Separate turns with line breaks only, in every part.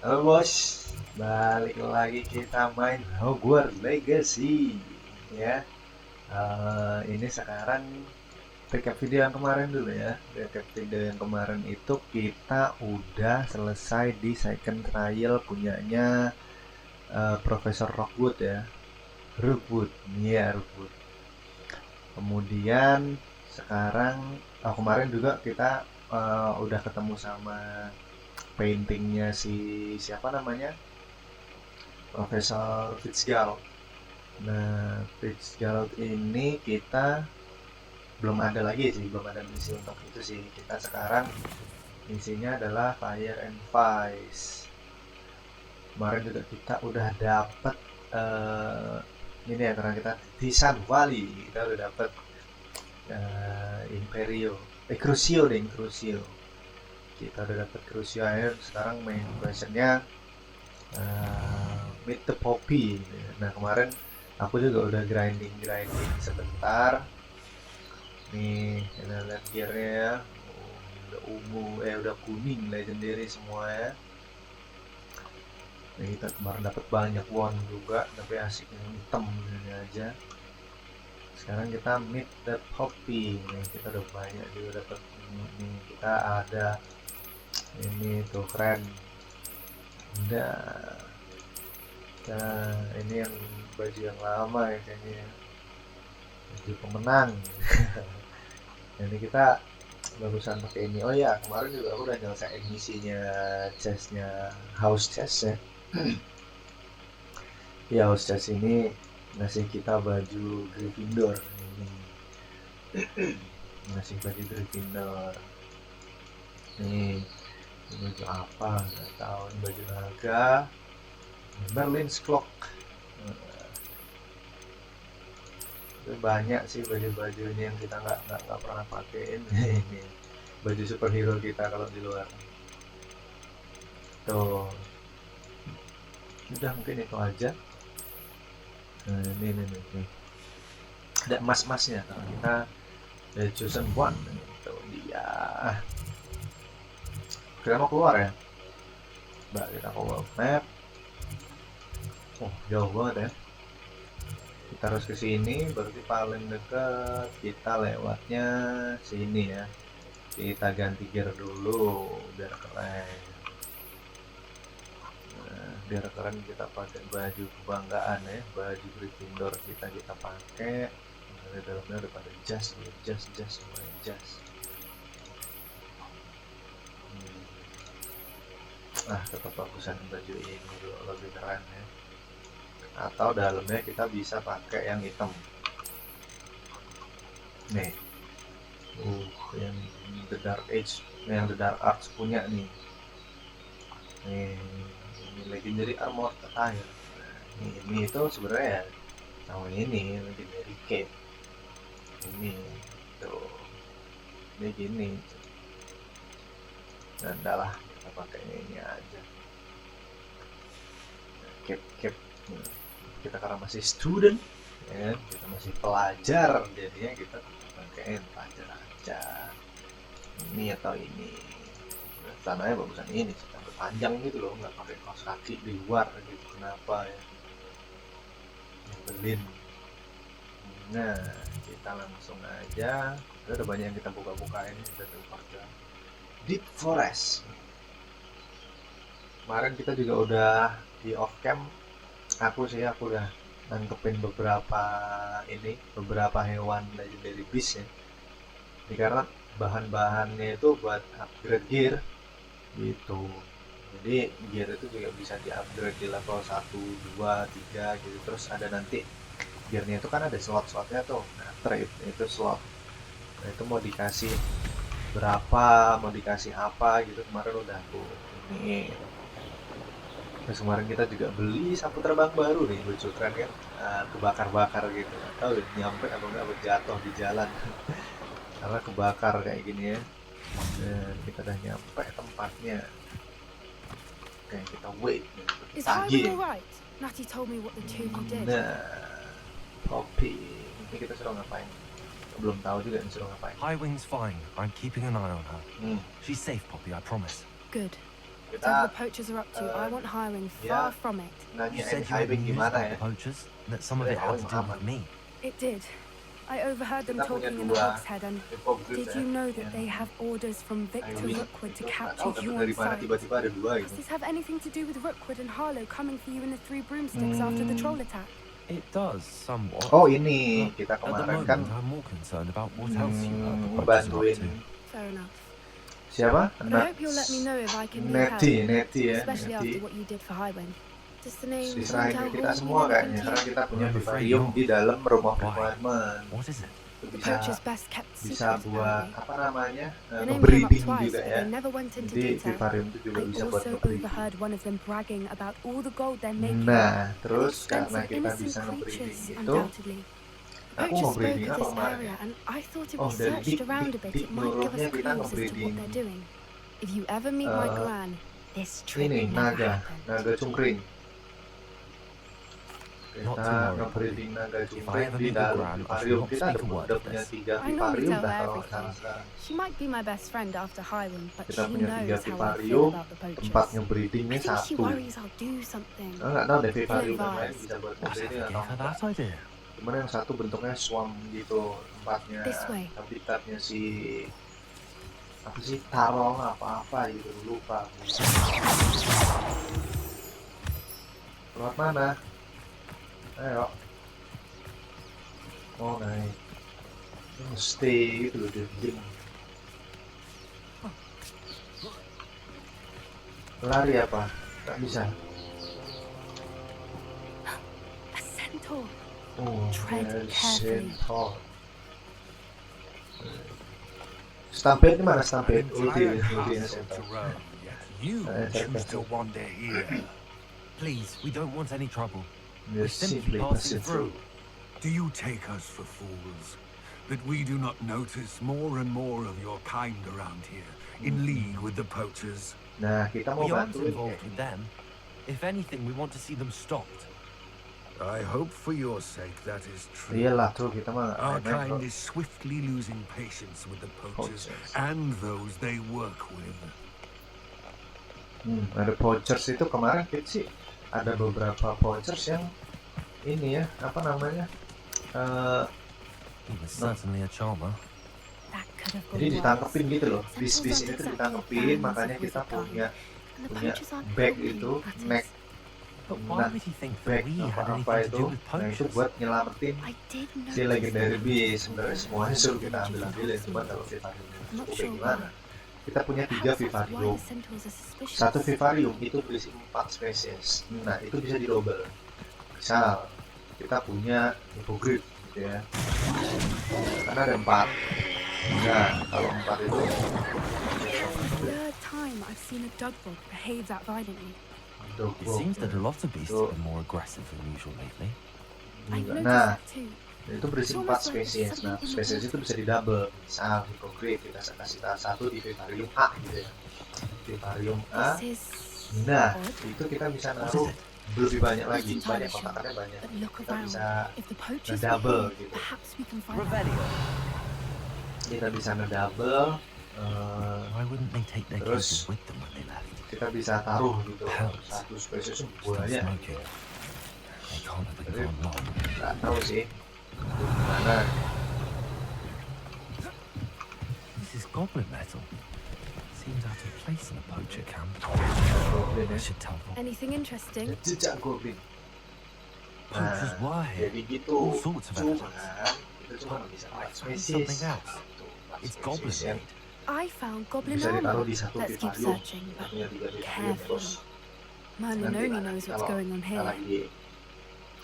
Halo bos, balik lagi kita main Hogwarts Legacy ya. Ini sekarang recap video yang kemarin dulu ya. Recap video yang kemarin itu kita udah selesai di second trial punyanya Profesor Rockwood ya. Rookwood, iya Rookwood. Kemudian sekarang kemarin juga kita udah ketemu sama paintingnya si siapa namanya, Profesor Fitzgerald. Nah, Fitzgerald ini kita belum ada lagi sih, belum ada misi untuk itu sih. Kita sekarang misinya adalah Fire and Vice. Kemarin juga kita udah dapet ini ya, karena kita di Sun Valley kita udah dapet Imperio, Crucio deh, Crucio. Kita udah dapet Crucio. Akhirnya sekarang main questionnya Meet the Poppy. Nah kemarin aku juga udah grinding sebentar nih. Kita lihat gearnya ya. Udah ungu, udah kuning legendary semua ya. Nah, kita kemarin dapat banyak won juga, tapi asik yang hitam ini aja. Sekarang kita Meet the Poppy nih, kita udah banyak juga dapat ini. Kita ada ini tuh keren. Nah, ini yang baju yang lama ya kayaknya, baju pemenang. Jadi kita barusan pakai ini. Oh ya, kemarin juga aku udah nyelesain misinya chestnya house chest ya. Ya house chest ini ngasih kita baju Gryffindor ini. Ngasih baju Gryffindor nih. Ini baju apa nggak tahu, ini baju naga, Merlin's Clock. Banyak sih baju-bajunya yang kita nggak pernah pakein. Ini baju superhero kita kalau di luar tuh. Udah mungkin itu aja. Nah, ini ada emas-emasnya karena kita The Chosen One itu dia. Kita mau keluar ya, mbak, kita keluar map. Oh jauh banget ya, kita harus ke sini, berarti paling dekat kita lewatnya sini ya. Kita ganti gear dulu biar keren. Nah, biar keren kita pakai baju kebanggaan ya, baju Gryffindor kita pakai. Di dalamnya udah pada jas semuanya jas. Tetap bagusan baju ini dulu, lebih keren ya. Atau dalamnya kita bisa pakai yang hitam nih. Yang The Dark Age, yang The Dark Arts punya nih. Ini legendary armor attire. Ini itu sebenarnya ya sama ini legendary cape. Ini tuh, ini gini. Dan dah kita pakai ini aja. Cape. Kita karena masih student ya, kita masih pelajar, jadinya kita pakai pelajar aja. Ini atau ini, sananya bagusan ini sih, panjang gitu loh, nggak pakai kaos kaki di luar gitu. Kenapa ya, nyebelin. Nah kita langsung aja, udah banyak yang kita buka-bukain. Kita coba ke Deep Forest. Kemarin kita juga udah di off cam, aku udah nangkepin beberapa hewan legendary beast ya. Ini karena bahan-bahannya itu buat upgrade gear gitu. Jadi gear itu juga bisa di upgrade di level 1, 2, 3 gitu. Terus ada nanti gearnya itu kan ada slot-slotnya tuh. Nah, trade itu slot. Nah, itu mau dikasih berapa, mau dikasih apa gitu. Kemarin udah aku ini. Terus kemarin kita juga beli sapu terbang baru nih, lucu keren kan. Kebakar-bakar gitu, atau nyampe atau enggak jatuh di jalan. Karena kebakar kayak gini ya. Dan kita udah nyampe tempatnya. Oke, kita wait.
Is
Tagih.
Highwing alright? Natty told me what the two of you did.
Nah, Poppy. Ini kita suruh ngapain? Belum tahu juga disuruh ngapain.
Highwing's fine. I'm keeping an eye on her. She's safe, Poppy, I promise.
Good.
kita
Whatever the poachers are up to, I want hiring
yeah.
far from it.
nanya
You said you
hiving
knew
gimana
about
ya.
the poachers, that some of it had to do with me.
It did. I overheard them
Kita punya
talking in the
dua
Hog's Head, and
hipokrif
did
ya,
you know that
yang
they have orders from Victor
hiving
Rookwood to
itu nggak
capture
tahu tapi
you
dari
on
mana
sight?
tiba-tiba ada dua
Does
gitu.
this have anything to do with Rookwood and Harlow coming for you in the Three Broomsticks after the troll attack?
It does, somewhat.
Oh ini kita
At the
kemarin
moment,
kan
I'm more concerned about what else you heard the poachers are up
ngebantuin
to.
Fair enough.
siapa?
But I hope you'll let me know if I can be help,
Neti ya,
especially
Neti.
after what you did for Highwind. Does the name
Diserahin
Hotel
ke kita
Hall
semua
mean
kayaknya
anything to
karena
you?
kita punya
I'm afraid
vivarium
not.
di dalam rumah
Why?
requirement.
What is it?
Itu
The
bisa
poachers best kept
bisa
secret,
buat
apparently.
apa namanya
The name came up
nge-breeding
twice,
juga
but
ya.
they never went into
Jadi
detail.
vivarium itu juga
I
bisa buat
also
nge-breeding.
overheard one of them bragging about all the gold they're making.
Nah,
And
terus
the
karena
expense of
kita
innocent
bisa nge-breeding
creatures,
gitu,
undoubtedly.
aku
Poachers spoke
nge-breeding
of
apa
this
kemarin
area,
ya?
and I thought if
Oh,
we
dari
searched around a bit,
Dik
it might give us
nyuruhnya kita
clues as to
nge-breeding
what they're doing. If you ever meet my
Eh,
gran, this trip
ini
never
naga
happened.
cungkring.
Not
Kita
to worry.
nge-breeding naga
If I
cungkring
ever
di
meet
dalam
Gran, I
vivarium.
shall not
Kita
speak a word
udah
of
punya
this.
3
I normally
vivarium
tell
dah
her
kalau nggak
everything.
salah sekarang.
She might be my best friend after Highwind, but
Kita
she
punya 3
knows how I feel
vivarium,
about the
tempat
poachers. I
nge-breedingnya
think she
1.
worries I'll do something.
Nggak tahu deh vivarium yang lain
Vibes.
bisa buat
What
nge-breeding
ever
atau
gave her
enggak.
that idea?
Cuman yang satu bentuknya swamp gitu, tempatnya
This way.
habitatnya si apa sih tarong apa gitu lupa. Lewat mana? Ayo. Oh naik. Stay gitu loh diem. Lari apa? Tak bisa.
A centaur.
Oh,
Tread
there's
carefully.
centaur. Stampede di mana Stampede?
Entire
Ulti
castle to roam, yet you
check
choose
that.
to wander here.
Please, we don't want any trouble.
Just
simply
simply
passing
passing through.
Do you take us for fools? That we do not notice more and more of your kind around here, in league with the poachers?
Nah, kita mau
We aren't
bantuin
involved with
kayaknya.
them. If anything, we want to see them stopped.
I hope for your sake that is true.
Iyalah tuh kita mah
Our
main-main
kind
kok.
is swiftly losing patience with the poachers
Poachers.
and those they work with.
Ada poachers itu kemarin kita sih ada beberapa poachers yang ini ya apa namanya
He was certainly a charmer.
That could have gone
jadi
worse.
ditangkepin gitu loh bis
Centaurs
ini
aren't
tuh
exactly
ditangkepin
fans
makanya
of
kita
wizard kind,
punya
and the
punya
poachers aren't
bag
helping,
itu
that is.
neck
But why
nah
would he think
bag
that we had
apa
anything to
itu
do with
nah itu
poachers?
buat nyelamatin
I did
si
notice
legendary
that.
beast sebenarnya semuanya suruh kita ambilin cuman kalau vivarium
Not
itu
sure
gimana kita punya 3
Perhaps that's why
vivarium
the centaurs are suspicious.
satu vivarium itu berisi 4 spesies nah itu bisa di double misal kita punya hippogriff gitu ya karena ada 4 nah kalau 4 itu
Third time I've seen a dugbog behave that violently.
It seems that a lot of beasts
So-
have been more aggressive than usual lately.
I've noticed
nah
that too.
itu berisi 4 spesies nah spesies itu bisa di double misal hippogriff kita kasih satu di vivarium A gitu ya vivarium A
This is
nah
odd,
itu kita bisa
What
naruh
is it?
lebih banyak lagi
Not entirely
banyak kotakannya banyak
but look
kita
around.
bisa
If the poachers
double
were here,
gitu.
perhaps we can find out.
Revelio.
kita bisa ngedouble
Why wouldn't they take their
Terus-
cases with them when they left?
kita bisa taruh gitu
Pounds.
satu spesies
Still
banyak
smoking. They can't have been gone long.
nggak tahu sih itu gimana
This is goblin metal. Seems out of place in a poacher camp.
goblin
I
ya
should tell them.
Anything interesting?
jejak goblin
Poachers were here.
jadi gitu
All sorts of
cuman
evidence.
itu cuma bisa
I
empat
found
spesies
something else.
Satu, empat
It's
spesies
goblin
yang
made.
I found goblin
bisa ditaruh
armor.
di satu
Let's keep
vivarium
searching,
kita
but
punya 3 vivarium
carefully.
terus
Merlin
nanti
only knows what's
kalau
going on
kita
here.
lagi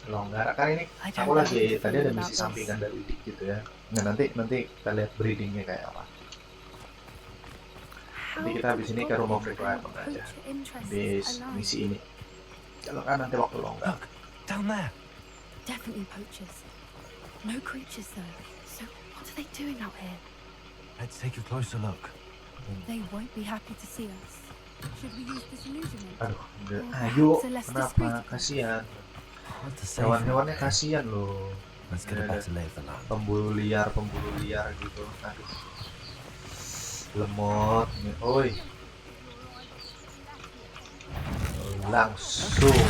longgar kan ini
I don't
aku
know
lagi
how to
tadi
feel
ada
about
misi
this.
sampingan dari Dik gitu ya nah nanti kita lihat breedingnya kayak apa
How
Nanti kita habis
did
ini ke Room of
goblin
Requirement
and
aja.
poacher interests
Habis
align?
misi ini kalau kan nanti waktu longgar
Look, down there.
Definitely poachers. No creatures though. So what are they doing out here?
Let's take a closer look.
They won't be happy to see us. Should we use disillusionment?
aduh
Well,
ayo
perhaps a less
kenapa
discreet-
kasihan
Hard to say.
hewan-hewannya kasihan loh
Let's get a better lay of the land.
pemburu liar gitu aduh lemot nih oi langsung.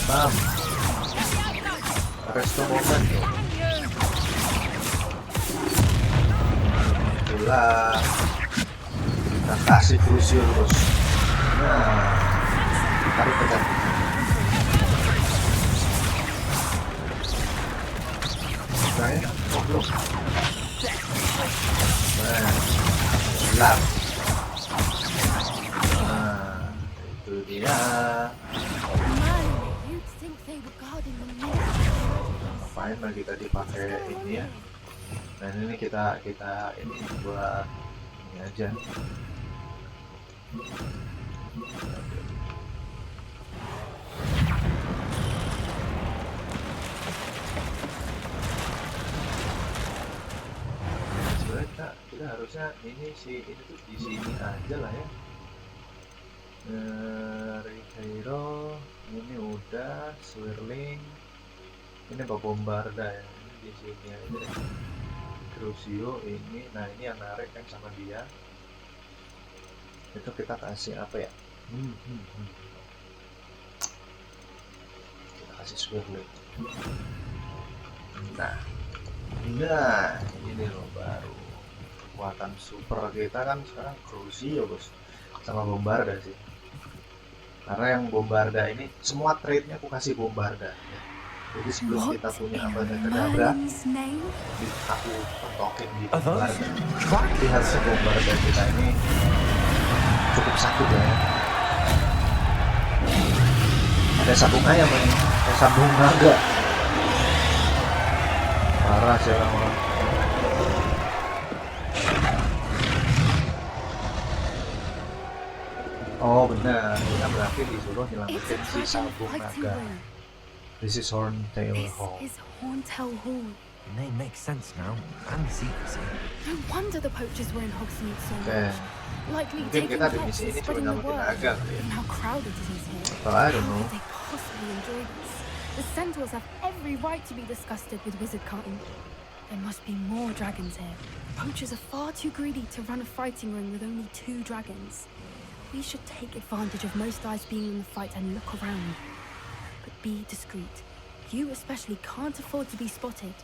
Bam. Resto moment. Itulah. Kita kasih Crucio terus. Nah, tarik tekan. Oke, belum. Nah, gelap. Nah, itu dia.
Man, you'd think they were guarding the middle.
Ngapain lagi tadi pakai ini ya? Dan ini kita ini buat ini aja. Sebenarnya kita harusnya ini tuh di sini aja lah ya. Ribeiro ini udah, Swirling ini Bombarda ya, ini di sini aja deh. Crucio ini, nah ini yang narik kan sama dia. Itu kita kasih apa ya? Kita kasih Swirling. Nah ini loh baru kekuatan super kita kan sekarang Crucio bos, sama Bombarda sih. Karena yang Bombarda ini semua trade-nya aku kasih Bombarda ya. Jadi sebelum kita punya Abacadabra, aku petokin di Bombarda. Tapi harusnya Bombarda kita ini cukup sakit ya. Ada sabung ayam ini, ada sabung naga. Parah sih orang-orang. Oh benar, kita berarti disuruh nyelamatin si sabung naga. This is Horntail
This
Hall.
is Horntail Hall.
The name makes sense now, and the secrecy.
No wonder the poachers were in Hogsmeade so
Oke,
much. Likely
mungkin
taking
kita di
pets
misi
and
ini cuma
spreading the
nyelamatin
word.
naga kali ya.
And how crowded it is here.
Well, I don't
How
know.
could they possibly enjoy this? The centaurs have every right to be disgusted with wizard cutting. There must be more dragons here. Poachers are far too greedy to run a fighting ring with only 2 dragons. We should take advantage of most eyes being in the fight and look around. But be discreet. You especially can't afford to be spotted.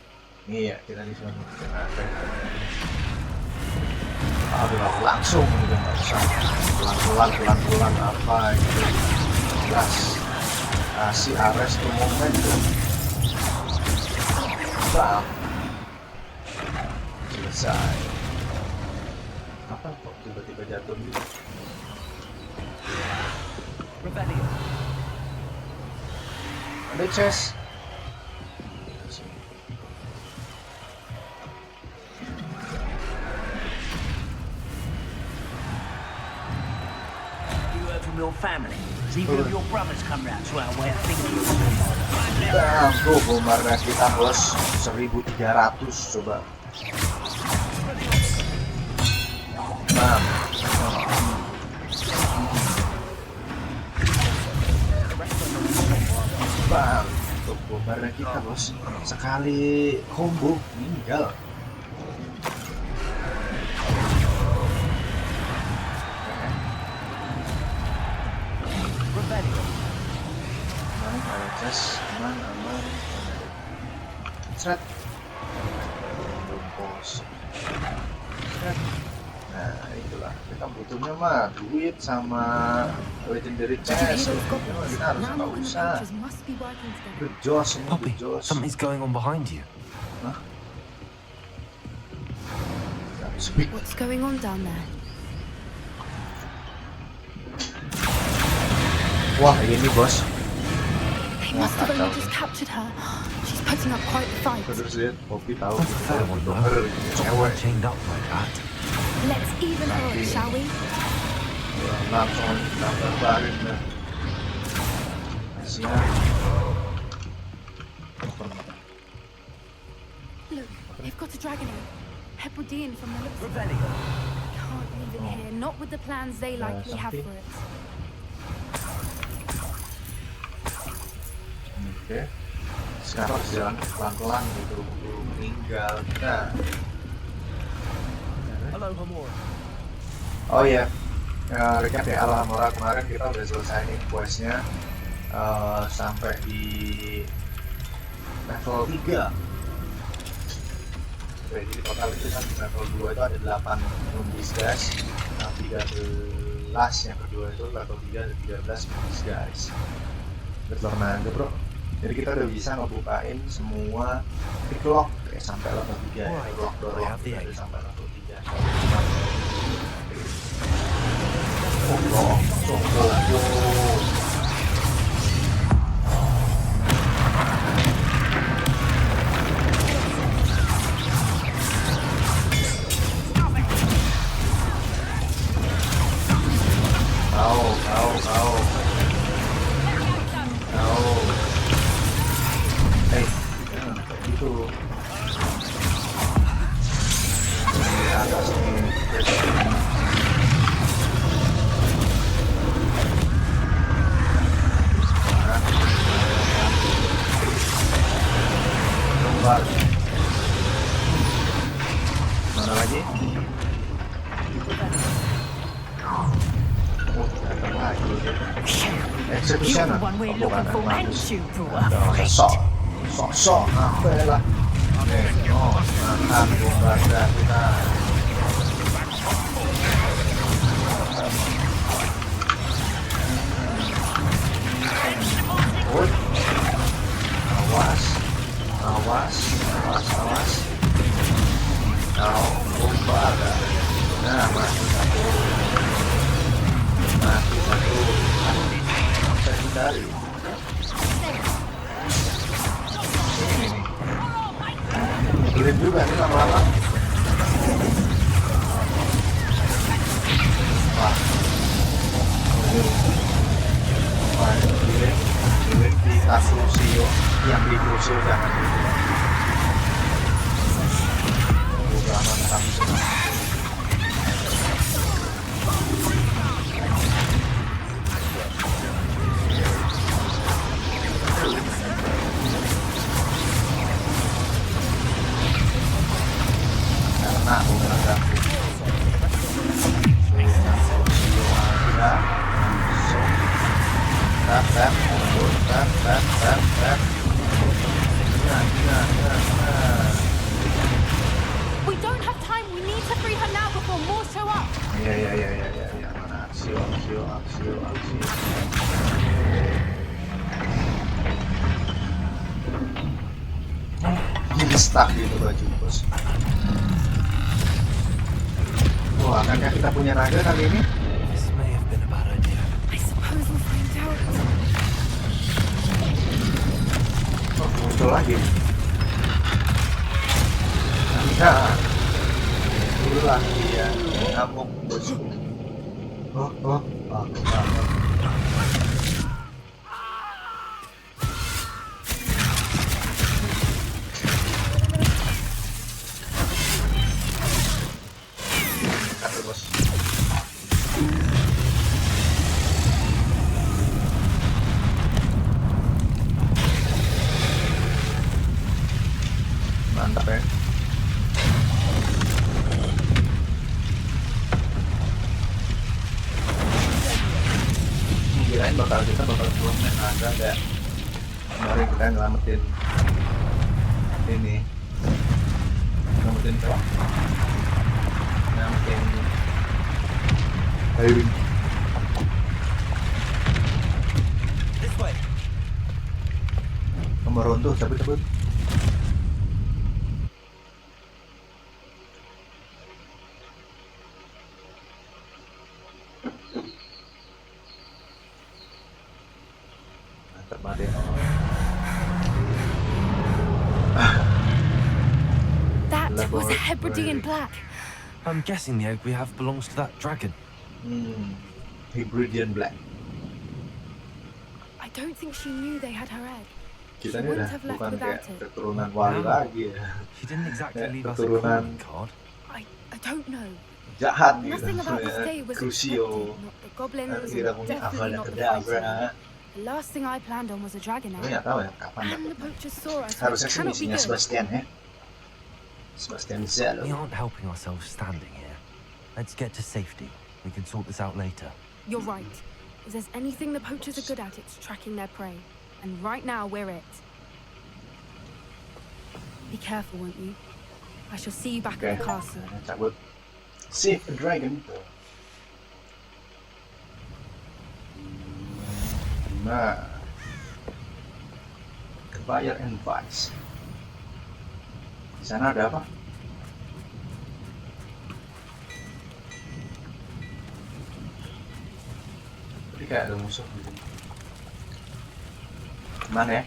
Iya, kita diselamatin naga. Aduh, langsung udah nggak usah pelan-pelan apa gitu. Jelas. Kasih Ares tuh momen tuh. Bam. Selesai. Apa kok tiba-tiba jatuh gitu?
Rebellion.
Ada chest.
You heard from your family. Even if your brothers come round to our way of thinking.
Bam, tuh Bombarda kita bos 1300 coba. Bam. Bam, tuh Bombarda kita bos sekali combo meninggal.
Rebellion.
Aman, ada chest, aman. Seret. Belum bos. Seret. Nah, itulah kita butuhnya mah duit sama legendary chest. Kita harus
Now
nggak
the
usah.
poachers must be working together.
Bejos ini
Poppy,
bejos.
something's going on behind you.
Speak.
What's going on down there?
Wah, ini bos.
They must have only just captured her. She's putting up quite the fight.
Terus lihat Poppy tahu
What's
kita
that
mau
one,
doher
though?
cewek.
Chained up like that.
Let's even her up, shall we?
Langsung kita barbarin dah. Siap.
Look, they've got a dragon here. Hebridean from the looks of it.
Rebellion.
Can't leave it here, not with the plans they likely have
something.
for it.
Oke. Sekarang jalan pelan-pelan gitu, meninggal. Nah,
Hello, Hamura.
Oh iya, recap ya, Alamora kemarin kita udah selesai nih questnya sampai di level 3. Oke, jadi total itu kan di level 2 itu ada 8 zombies guys. Nah, 13 yang kedua itu level 3 ada 13 zombies guys. Betul naga bro. Jadi kita udah bisa ngebukain semua picklock sampai level 3 ya. Lock door kita udah sampai level 3. Mana lagi? Datang lagi. Executioner. Sok, apa lah? Makan keluarga kita. Awas. Kau keluarga. Nah, mati satu. Bisa hindari. Kirim juga nih lama-lama. Kirim di tas Lucio, yang di Lucio jangan dulu. Udah mantap semua. Karena aku menganggapku
We don't have time. We need to free her now before more show up.
Iya, mana aksio. Jadi stuck gitu baju bos. Wah, akankah kita punya naga kali ini?
This may have been a bad idea.
I suppose we'll find out.
Oh, muncul lagi. Nah, itulah dia ngamuk bosku. Aku banget. Satu bos. Mantap ya. Kirain kita bakal pulang main naga dan kemarin kita nyelamatin ini, nyelamatin Irene.
This way.
Nomor runtuh cabut.
That was a Hebridean black.
I'm guessing the egg we have belongs to that dragon.
Hebridean Black.
I don't think she knew they had her egg.
Kita
She
ini
wouldn't
udah
have left
bukan kayak
without it.
keturunan wali lagi ya.
She didn't exactly leave us a
keturunan
calling card.
I don't know.
jahat gitu.
Nothing about this day was
Crucio.
expected. Not the goblins,
Kita
and
punya
definitely not the
Abracadabra.
fighting. The last thing I planned on was a dragon
Tapi
egg.
nggak tahu ya kapan
And the
dapetnya.
poachers saw us.
Harusnya sih
Cannot be
misinya
good.
Sebastian ya. Sebastian Zalo.
We aren't helping ourselves standing here. Let's get to safety. We can sort this out later.
You're right. If there's anything the poachers are good at, it's tracking their prey. And right now, we're it. Be careful, won't you? I shall see you back
Oke,
at the castle.
cabut. Save the dragon. Nah, Buyer and Vice. Di sana ada apa? Tadi kayak ada musuh di sini. Mana ya?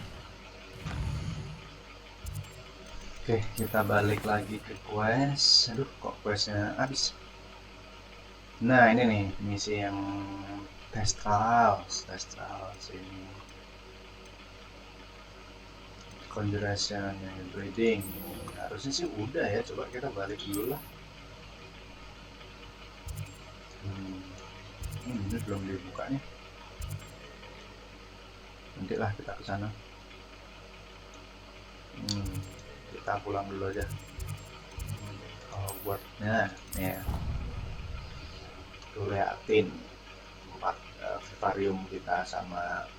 Oke, kita balik lagi ke quest. Aduh, kok questnya habis. Nah, ini nih misi yang Test trials ini. Conjuration and breeding. Harusnya sih udah ya, coba kita balik dulu lah. Ini belum dibuka nih. Nanti lah kita ke sana. Kita pulang dulu aja. Buatnya ya. Tuh liatin 4 vivarium kita sama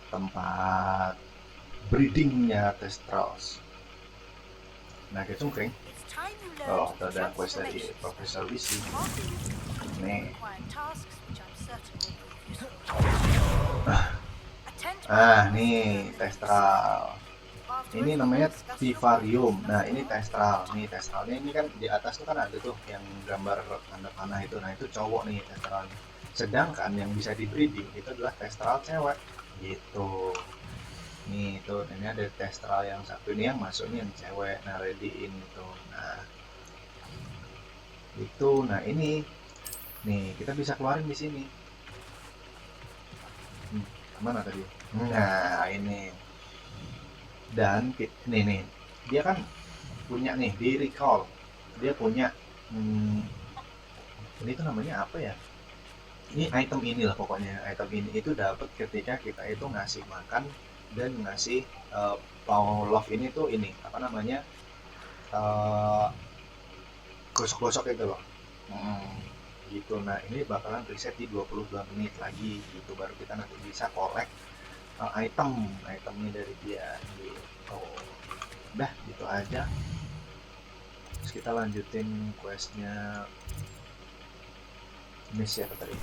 tempat breedingnya Testros. Nah, kita cungkring. Oh, ada quest dari Profesor Wisi. Nih. Nih Testral. Ini namanya vivarium. Nah, ini Testral. Nih Testralnya ini kan di atas tuh kan ada tuh yang gambar tanda panah itu. Nah, itu cowok nih Testralnya. Sedangkan yang bisa di breeding itu adalah Testral cewek. Gitu. Nih itu ini ada Testral yang satu ini yang masuk nih yang cewek. Nah, ready-in itu. Nah ini nih kita bisa keluarin di sini. Mana tadi? Nah ini. Dan nih dia kan punya nih di recall. Dia punya ini tuh namanya apa ya? Ini item inilah pokoknya. Item ini itu dapat ketika kita itu ngasih makan dan ngasih Pavlov ini tuh ini apa namanya gosok-gosok itu loh. Gitu. Nah ini bakalan reset di 22 menit lagi gitu, baru kita nanti bisa collect itemnya dari dia gitu. Udah gitu aja. Terus kita lanjutin questnya misi apa tadi?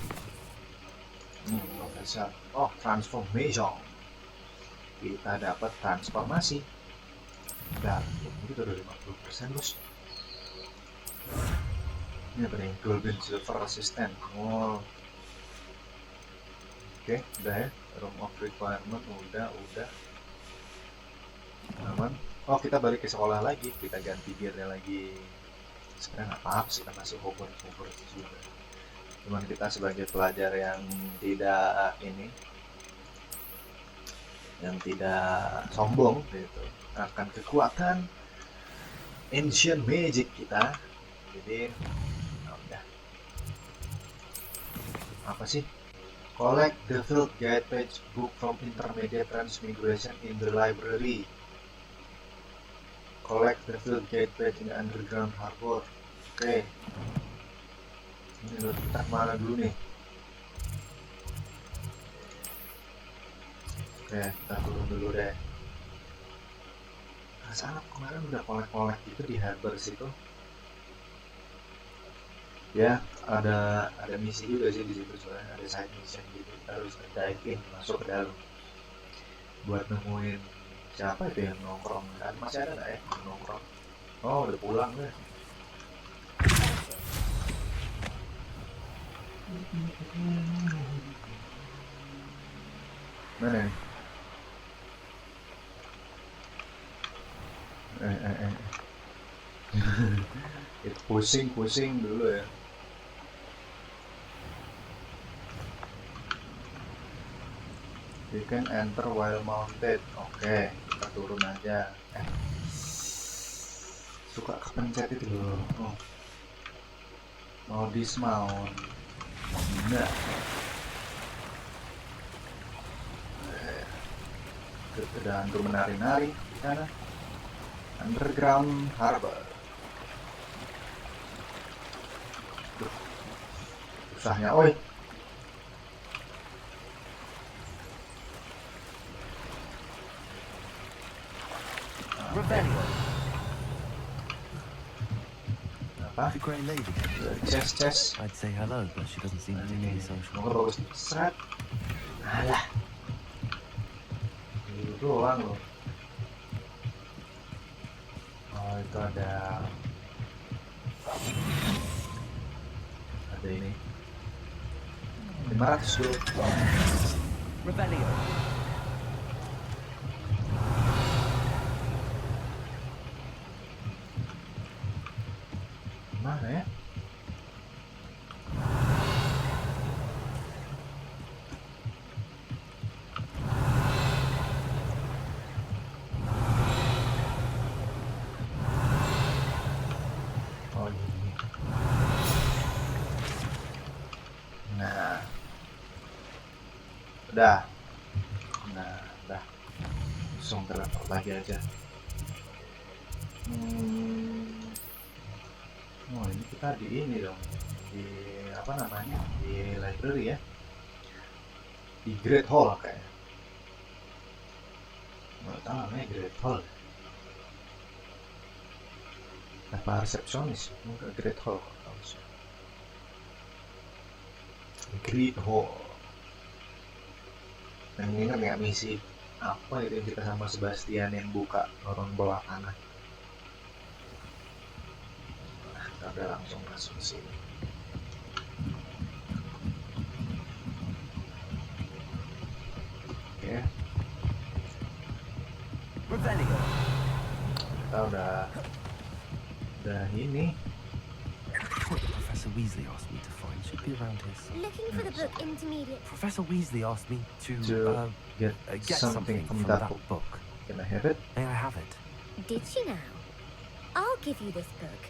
Profesor. Oh, transformation. Kita dapat transformasi. Dan itu udah 50% bos. Ini apa nih? Golden silver resistant. Oh. Oke, udah ya. Room of requirement udah. Aman. Oh, kita balik ke sekolah lagi. Kita ganti gearnya lagi. Sekarang apa sih, kita masuk Hogwarts juga. Cuman kita sebagai pelajar yang tidak sombong gitu, akan kekuatan ancient magic kita. Jadi udah apa sih, collect the field guide page book from intermediate transmigration in the library. Collect the field guide page in the underground harbor. Oke. Ini kita kemana dulu nih? Oke, kita turun dulu deh. Perasaan kemarin udah kolek-kolek gitu di harbor situ. Ya, ada misi juga sih di situ soalnya, ada side mission gitu. Kita harus dive in, masuk ke dalam buat nemuin siapa itu yang nongkrong. Kan masih ada nggak ya yang nongkrong? Oh, udah pulang deh. Mana nih? Itu pusing dulu ya. You can enter while mounted. Oke, kita turun aja. Suka kepencet itu loh. Oh. Mau dismount. Nah. Keadaan tuh menari-nari di sana. Underground Harbor. Susahnya, oi.
Revelio.
Apa?
The Grey Lady.
Chest.
I'd say hello, but she doesn't seem particularly social.
Semoga bagus nih. Seret. Alah. Itu doang loh. Oh, itu ada ini. 500 dulu.
Revelio.
Mana ya? Oh ini. Nah. Udah. Nah, udah. Langsung teleport lagi aja. Oh ini kita di ini dong, di apa namanya, di library ya, di Great Hall kayaknya. Nggak tahu namanya Great Hall. Apa resepsionis? Enggak, Great Hall kok tahu sih. Great Hall. Dan ini kan nggak misi apa itu yang kita sama Sebastian yang buka lorong bawah tanah. Kita langsung masuk sini. Oke.
Revelio.
Kita udah ini.
Professor Weasley asked me to find. Should be around here somewhere.
Looking for the book Intermediate.
Professor Weasley asked me to
Get
get something from that book.
Can I have it?
May I have it?
Did she now? I'll give you this book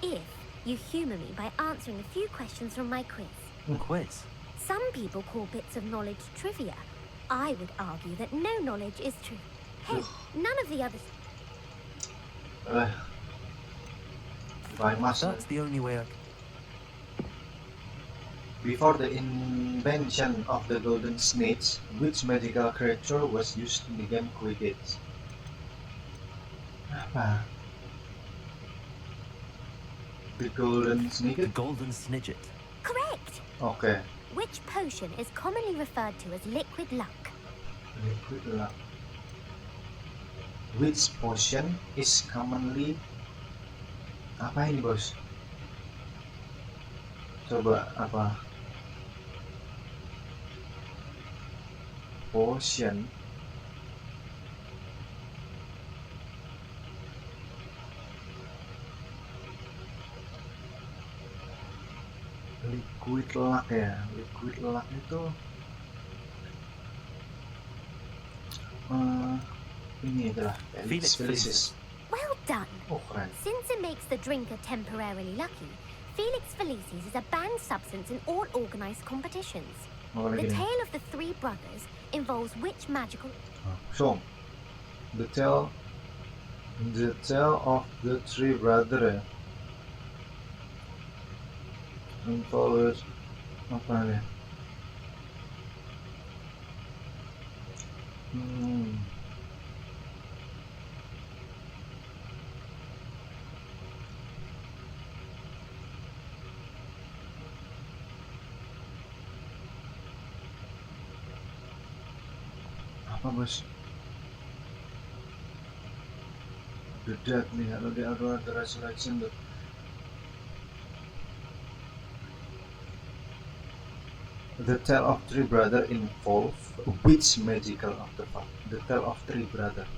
if you humour me by answering a few questions from my quiz.
Quiz.
Some people call bits of knowledge trivia. I would argue that no knowledge is true. Hey, none of the others.
I must.
That's the only way I can.
Before the invention of the Golden Snitch, which magical creature was used in the game Quidditch? Apa? The Golden
The
Snitch?
Golden Snidget.
Correct!
Okay.
Which potion is commonly referred to as liquid luck?
Liquid luck. Which potion is commonly... Apa ini bos? Coba apa? Potion. Liquid luck ya. Liquid luck itu ini adalah
Felix
Felicis.
Well done!
Oh keren.
Since it makes the drinker temporarily lucky, Felix Felicis is a banned substance in all organised competitions.
Oh,
The
lagi nih.
tale of the three brothers involves which magical...
So, the tale of the three brothers involves apa nih? Apa bos? The Dead nih, kalau di Aurora the Resurrection tuh. The Tale of Three Brothers involve which magical artifact? The Tale of Three Brothers.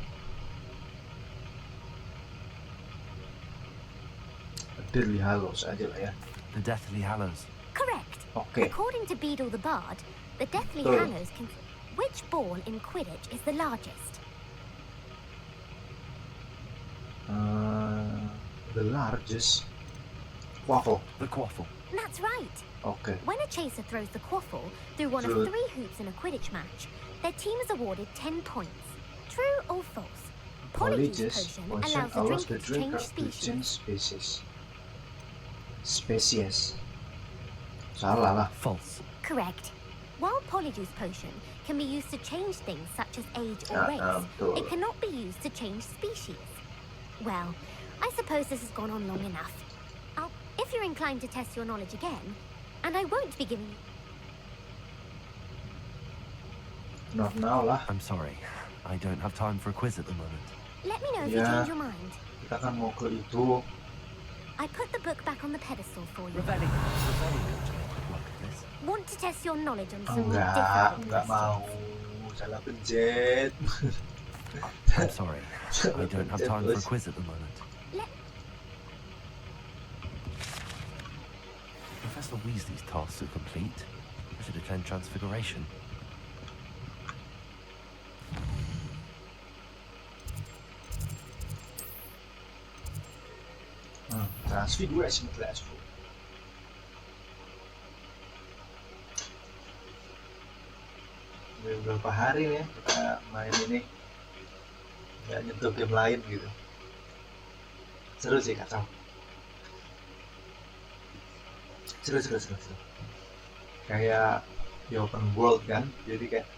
Deathly Hallows aja lah ya.
The Deathly Hallows.
Correct!
Oke.
According to Beedle the Bard, the Deathly
Betul.
Hallows can... Which ball in Quidditch is the largest?
The largest quaffle.
The Quaffle.
That's right!
Oke.
When a chaser throws the quaffle through one of
True.
3 hoops in a Quidditch match, their team is awarded 10 points. True or false? Polyjuice potion allows the drinker to change species.
Species. Salah lah.
False.
Correct. While Polyjuice Potion can be used to change things such as age or race,
betul.
it cannot be used to change species. Well, I suppose this has gone on long enough. If you're inclined to test your knowledge again, and I won't be giving you...
Not now lah.
I'm sorry. I don't have time for a quiz at the moment.
Let me know if you
Yeah.
change your mind.
Kita kan mau ke itu.
I put the book back on the pedestal for you.
Revelli don't take work at this.
Want to test your knowledge on some
Enggak
difficult
mau.
questions?
Salah pencet.
I'm sorry. I don't have time for a quiz at the moment. Professor Weasley's tasks are complete. I should attend Transfiguration.
Transfiguration class. Udah beberapa hari nih kita main ini, nggak nyentuh game lain gitu. Seru sih, kacau. Seru. Kayak di open world kan, jadi kayak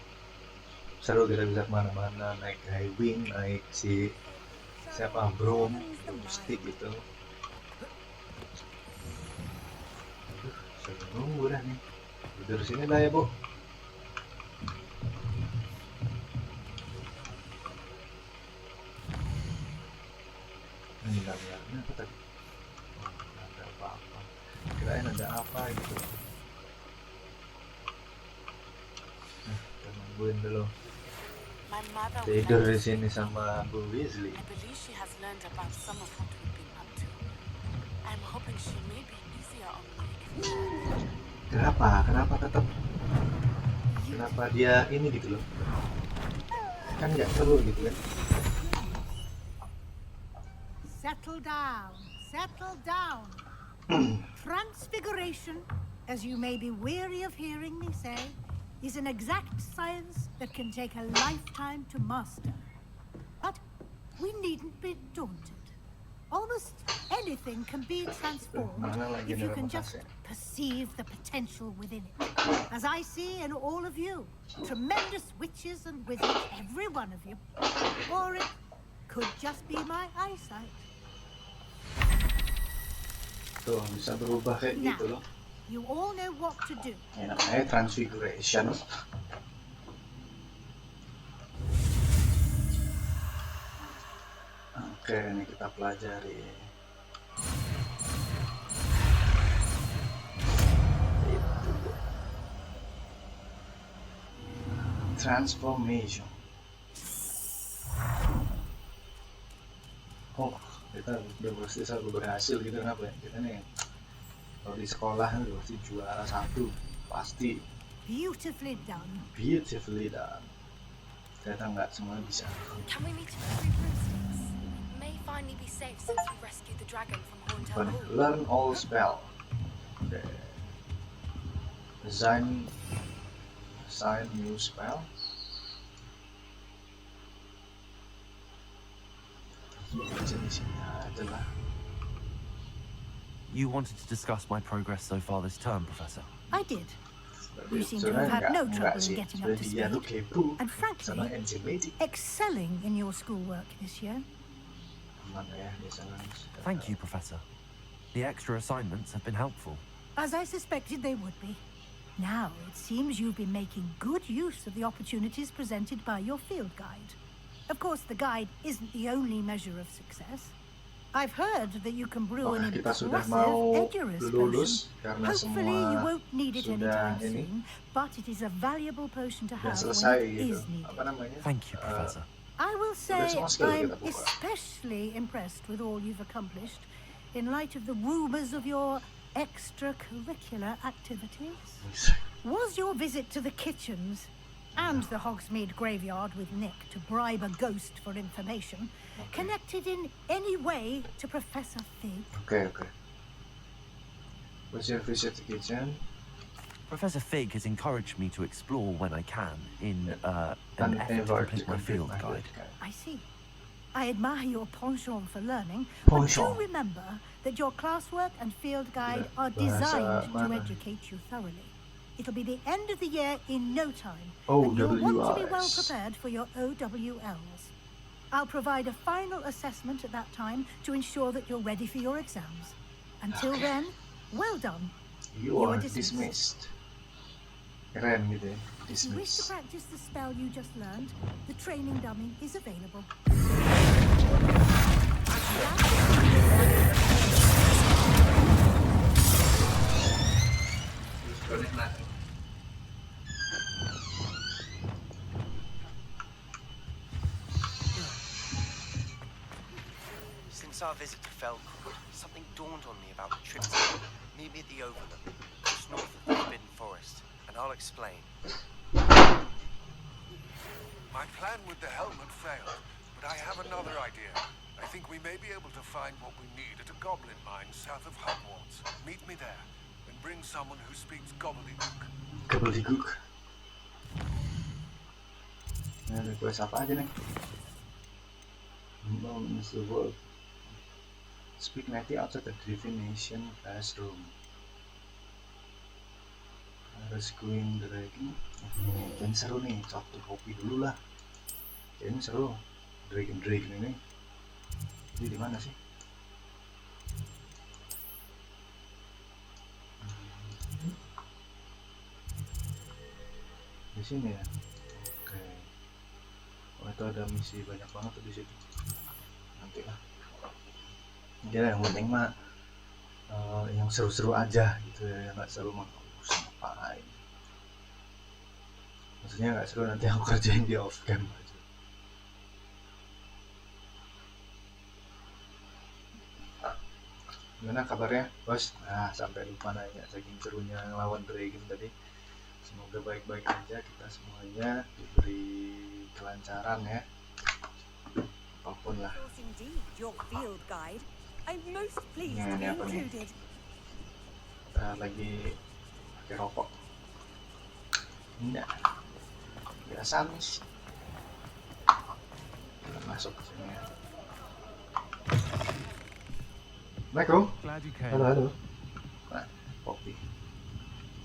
seru, kita bisa kemana-mana, naik high wing, naik si siapa Broom, stick gitu. Saya nunggu dah nih. Tidur sini lah ya, Bu. Ini gambarnya apa tadi? Oh, nggak ada apa-apa. Kirain ada apa gitu. Kita nungguin dulu.
My mother
Tidur di
went.
sini sama Bu Weasley.
I believe she has learned about some of what we've been up to. I'm hoping she may be easier on me if
Kenapa tetap? Kenapa dia ini gitu loh? Kan nggak perlu gitu kan?
Settle down. Transfiguration, as you may be weary of hearing me say, is an exact science that can take a lifetime to master. But we needn't be daunted. Almost anything can be transformed if you can just perceive the potential within it. As I see in all of you, tremendous witches and wizards, every one of you. Or it could just be my eyesight.
Tuh bisa berubah kayak
Now,
gitu loh.
you all know what to do.
Ya, namanya transfiguration. Oke, ini kita pelajari. Transformation. Oh, kita udah selalu berhasil gitu, kenapa ya? Kita nih kalau di sekolah kan udah pasti juara satu, pasti.
Beautifully done.
Beautifully done. Ternyata nggak semua bisa.
Can we meet him at 3 broomsticks? It may finally be safe since we rescued the dragon from Horntail
Apa nih?
Hall.
Learn all spell. Oke. Assign new spell. Baca di sini aja lah.
You wanted to discuss my progress so far this term, Professor.
I did.
Tapi
You seem to have had no trouble in
sih.
getting up to
Dia tuh
speed.
kepo
And
sama
frankly,
enzymatic.
excelling in your schoolwork this year.
Mana ya biasanya.
Thank you, Professor. The extra assignments have been helpful.
As I suspected they would be. Now, it seems you've been making good use of the opportunities presented by your field guide. Of course, the guide isn't the only measure of success. I've heard that you can brew an
Oke, kita sudah
impressive
mau
Edurus
lulus
potion.
karena
Hopefully, you
semua
won't need it
sudah
anytime
ini.
soon, but it is a valuable potion to
udah
have when
selesai
it
gitu.
is needed.
Apa namanya?
Thank you, Professor.
I will say
semua skill
I'm
kita buka.
especially impressed with all you've accomplished in light of the rumors of your extracurricular activities. Was your visit to the kitchens and the Hogsmeade graveyard with Nick to bribe a ghost for information connected in any way to Professor Fig?
Oke. Was your visit to kitchen?
Professor Fig has encouraged me to explore when I can in an
An
effort to
effort
complete my field guide.
I see. I admire your penchant for learning,
Penchant.
but do remember that your classwork and field guide are
Bahasa
designed to
mana?
educate you thoroughly. It'll be the end of the year in no time,
Oh,
and you'll want to be well
WRS.
prepared for your OWLs. I'll provide a final assessment at that time to ensure that you're ready for your exams. Until
Okay.
then, well done.
You
You
are
are dismissed.
dismissed. Keren gitu ya.
If you wish to
Dismissed.
practice the spell you just learned, the training dummy is available.
Since our visit to Felcourt, something dawned on me about the trip. Meet me at the Overlook, just north of the Forbidden Forest, and I'll explain.
My plan with the helmet failed, but I have another idea. I think we may be able to find what we need at a goblin mine south of Hogwarts. Meet me there, and bring someone who speaks gobbledygook.
Gobbledygook. Nah, request apa aja nih? Knows the world. Speak native outside the divination classroom. Rescuing dragon. Kayaknya seru nih, chapter kopi dulu lah. Kayaknya seru. Dragon ini. Ini di mana sih? Di sini ya. Oke. Oh, itu ada misi banyak banget tuh di situ. Nanti lah. Jadi yang penting mah yang seru-seru aja gitu ya, yang nggak seru mah nggak usah ngapain. Maksudnya nggak seru nanti aku kerjain di off cam aja. Gimana kabarnya, bos? Nah, sampai lupa nanya, saking serunya lawan dragon tadi. Semoga baik-baik aja, kita semuanya diberi kelancaran ya. Apapun lah.
Indeed, your field guide. I'm most pleased
Nah,
to
ini
be
apa nih?
included.
Kita lagi pakai rokok. Nah, biasa mis. Kita masuk ke sini ya. Assalamualaikum.
Glad you came.
Halo. Nah, kopi.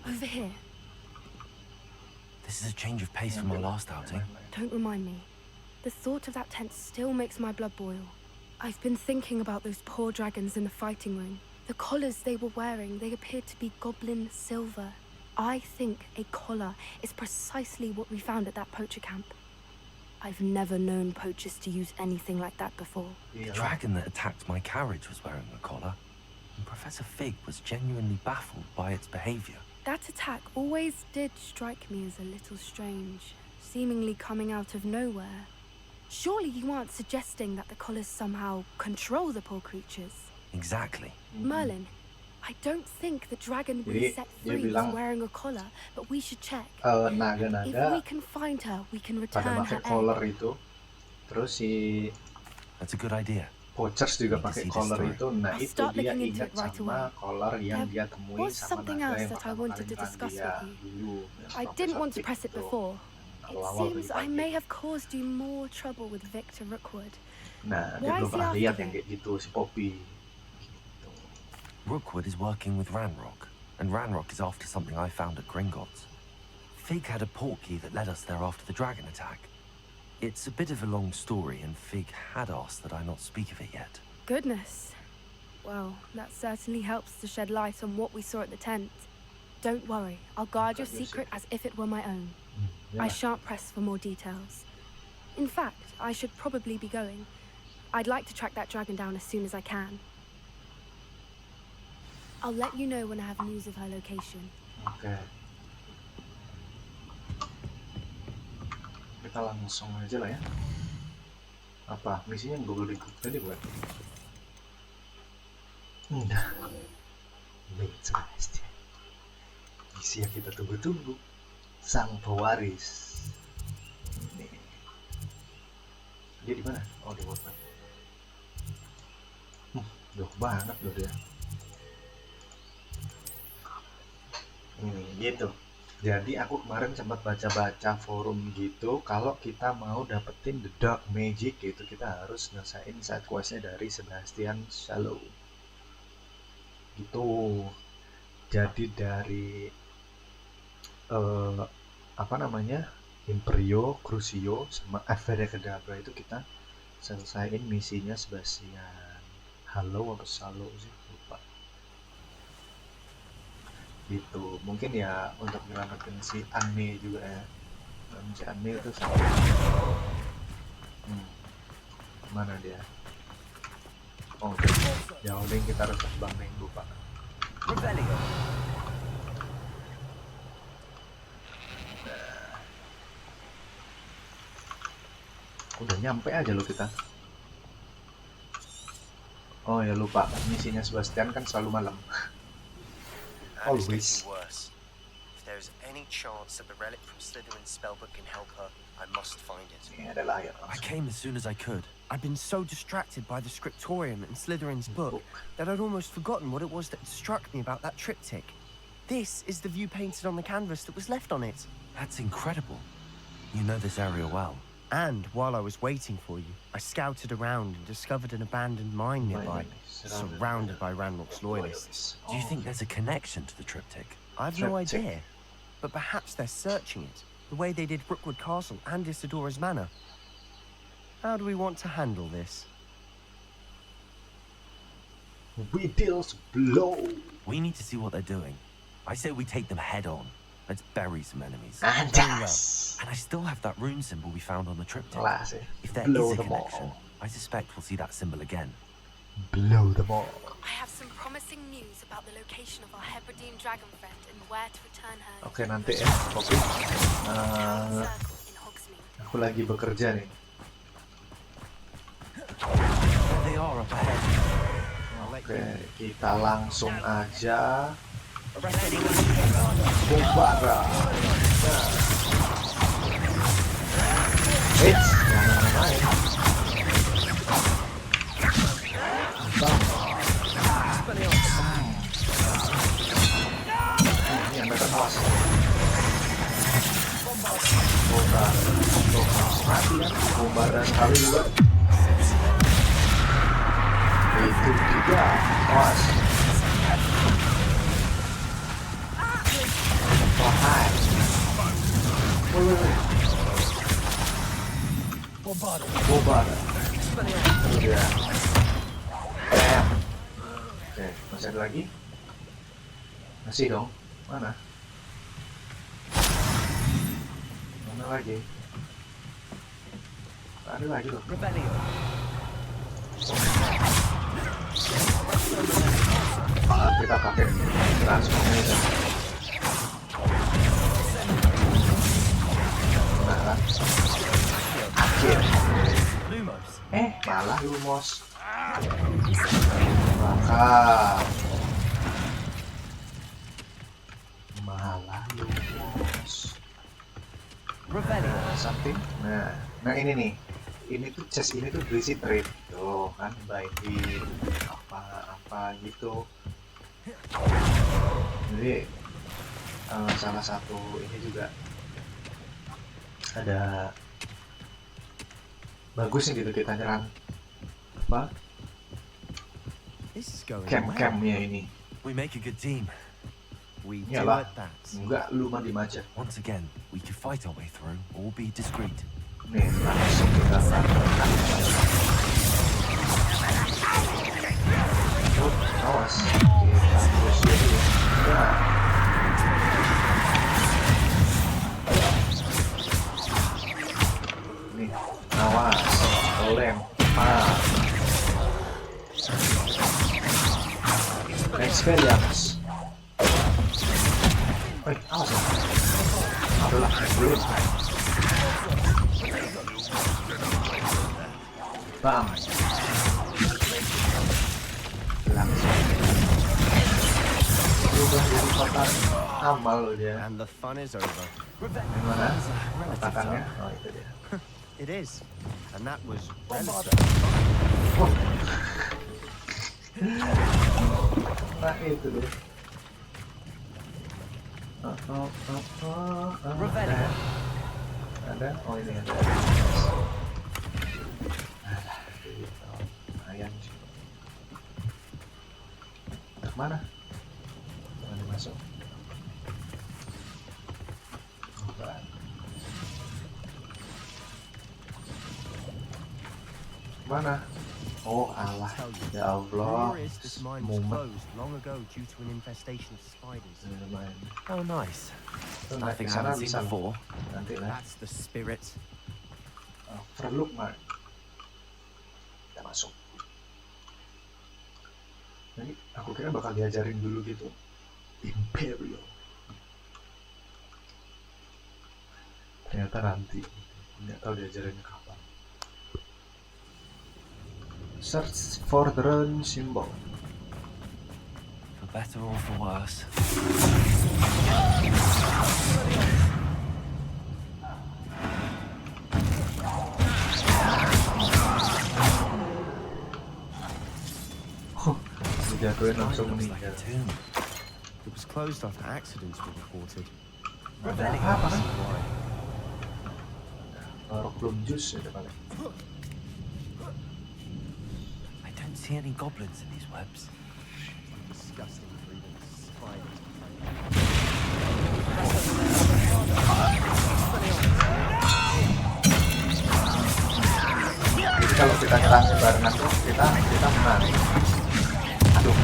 Over here.
This is a change of pace from our last outing.
Don't remind me. The thought of that tent still makes my blood boil. I've been thinking about those poor dragons in the fighting ring. The collars they were wearing, they appeared to be goblin silver. I think a collar is precisely what we found at that poacher camp. I've never known poachers to use anything like that before.
The dragon that attacked my carriage was wearing a collar, and Professor Fig was genuinely baffled by its behavior.
That attack always did strike me as a little strange, seemingly coming out of nowhere. Surely you aren't suggesting that the collars somehow control the poor creatures?
Exactly.
Merlin, I don't think the dragon we
Jadi,
set
dia
free is
bilang,
wearing a collar, but we should check. If
naga-naga
we can find her, we can
pada
return
pakai
her
collar
egg.
itu. Terus si
That's a good idea.
Poachers juga
Need to
pakai
see this
collar
story.
itu. Nah,
I'll
itu
start
dia
looking into
ingat
it right
sama
away.
collar yang
There
dia temui
was
sama
something
naga
else
yang
that I
pertama
wanted
kali
to
nyerang
discuss
dia
with you.
dulu. yang
I didn't
Profesor
want to
Fig
press it
itu.
before. It
Awal-awal
seems I
pagi-pagi.
may have caused you more trouble with Victor Rookwood.
Nah, dia
Why
belum
is he
pernah
after
lihat
her?
yang kayak gitu si Poppy. Gitu.
Rookwood is working with Ranrock, and Ranrock is after something I found at Gringotts. Fig had a portkey that led us there after the dragon attack. It's a bit of a long story, and Fig had asked that I not speak of it yet.
Goodness. Well, that certainly helps to shed light on what we saw at the tent. Don't worry, I'll guard your
Guard your
secret as if it were my own.
Ya,
I shan't press for more details. In fact, I should probably be going. I'd like to track that dragon down as soon as I can. I'll let you know when I have news of her location.
Oke. Kita langsung aja lah ya. Apa? Misinya gobbledygook tadi bukan? Nah, Betul. Misi yang kita tunggu-tunggu. Sang pewaris. Ini. Dia di mana? Oh, di kota. Jauh banget loh dia. Ini gitu. Jadi aku kemarin sempat baca-baca forum gitu, kalau kita mau dapetin the dark magic gitu kita harus nyelesain side questnya dari Sebastian Sallow gitu. Jadi dari apa namanya, Imperio, Crucio, sama Avada Kedavra itu kita selesaiin misinya Sebastian Halo apa Sallow sih, lupa gitu. Mungkin ya untuk nyelamatin si Anne juga ya. Dan si Anne itu sama mana dia, oh jauh deh, kita harus terbang nih, lupa.
Revelio.
Udah nyampe aja lo kita. Oh ya lupa, misinya Sebastian kan selalu malam.
And it's
Always.
getting worse. If there's any chance that the relic from Slytherin's spellbook can help her, I must find it.
Ini adalah ya.
I came as soon as I could.
I've been so distracted by the scriptorium and Slytherin's book that I'd almost forgotten what it was that struck me about that triptych. This is the view painted on the canvas that was left on it.
That's incredible. You know this area well.
And while I was waiting for you, I scouted around and discovered an abandoned mine nearby, surrounded by Ranrock's loyalists.
Do you think there's a connection to the triptych?
I've no idea, but perhaps they're searching it, the way they did Brookwood Castle and Isidora's Manor. How do we want to handle this?
Whittle's blow.
We need to see what they're doing. I say we take them head on. Let's bury some enemies.
And
Very well. And I still have that rune symbol we found on the triptych.
Kelas ya.
If there
Blow
is a
them
connection,
all.
I suspect we'll see that symbol again.
Blow them all.
I have some promising news about the location of our Hebridean dragon friend and where to return her.
Oke nanti ya, oke. Aku lagi bekerja nih.
There they are up ahead.
Oke, kita langsung aja Bombara. Jangan main. Ini yang mereka awas. Mati kan? Bombara sekali juga. Itu juga, awas. Oh, hai. Bombara. Udah. Bam. Oke, masih ada lagi? Masih dong. Mana? Mana lagi? Ada lagi loh.
Revelio.
Kita pakai transformation. Nah, akhir.
Lumos.
Malah Lumos. Bakal. Malah Lumos.
Revelio.
Something. Nah ini nih. Ini tuh chest ini tuh berisi trade. Tuh kan baikin apa gitu. Jadi salah satu ini juga ada bagusnya gitu kita nyerang apa camp-campnya ini.
We make a good team.
We do
Iyalah,
at that.
enggak lu mah dimaja.
Once again, we could fight our way through or be discreet.
Nih langsung kita lakukan. Awas, kita push dulu. Nah. Nih, awas, lempar. Experience. Awas lah. Adalah belum. Bam. Langsung. Udah jadi kotak amal loh dia.
And the fun is over.
Yang mana? Kotakannya? Oh itu dia.
It is. And that was
Oh. Nah itu dia. Ada. Ada. Oh ini ada. Gitu. Lumayan sih. Mana? Mana masuk? Bukan. Mana? Oh Allah, ya Allah,
This mine was
mumet.
closed long ago due to an infestation of spiders.
Lumayan.
Oh, nice.
Tuh, naik ke
Nothing I
sana
haven't
bisa
seen before.
nanti lah.
That's the spirit.
Overlook Mark. Kita masuk. Jadi aku kira bakal diajarin dulu gitu. Imperial. Ternyata nanti. Nggak tahu diajarin kapan. Search for the rune symbol.
For better or for worse.
Dijatuhin langsung
Looks like
meninggal.
a tomb.
It was closed after accidents were reported.
Ada apa kan? Taruh plum juice itu paling.
I don't see any goblins in these webs.
Disgusting for even spiders.
Jadi kalau kita nyerang barengan tuh kita menang. Aduh.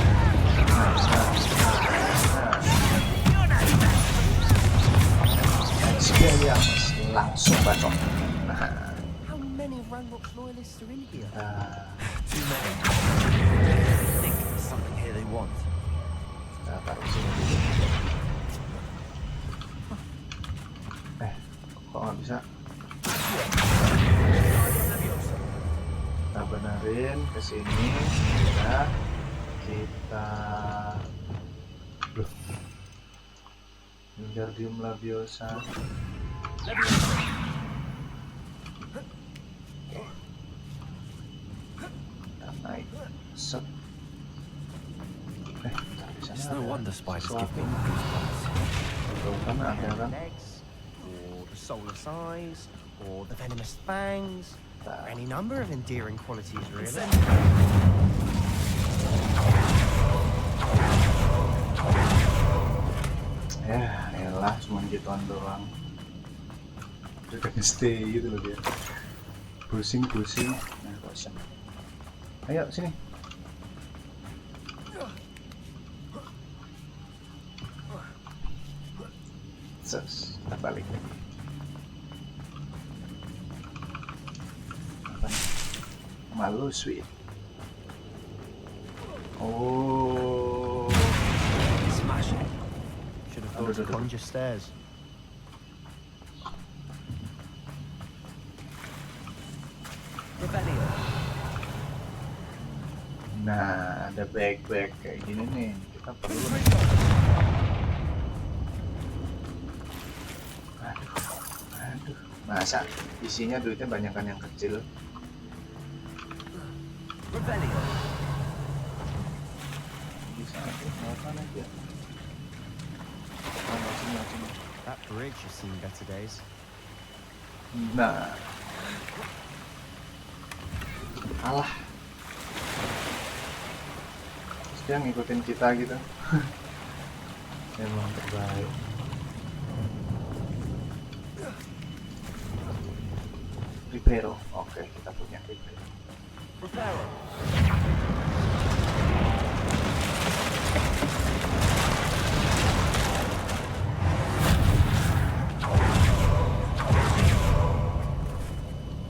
Experience langsung bacok. Nah,
How many Ranrock's loyalists are in here?
Too many. I think there's something here they want.
kita taruh sini dulu. Kok nggak bisa? Kita benerin ke sini. Ya. Kita loh. Wingardium Leviosa. Kita naik. Set.
It's no wonder spiders give me
sesuatu.
goosebumps.
Tuh kan ada kan.
Legs, or the soulless eyes, or the venomous fangs, or any number of endearing qualities, really.
Ya elah cuma gituan doang. Udah kan stay gitu loh dia. Pusing. Nah bosan. Ayo sini. Ses, kita balik lagi. Apa nih? Malu sweet. Oh.
Smash it.
Should have thought to conjure stairs.
Rebellion.
Nah, ada bag-bag kayak gini nih. Kita perlu nih. Aduh. Masa isinya duitnya banyakan yang kecil.
Rebellion.
Bisa aja, makan aja. Sini.
That bridge has seen better days.
Nah. Alah. Terus dia ngikutin kita gitu. Emang terbaik. Reparo. Oke, kita punya Reparo.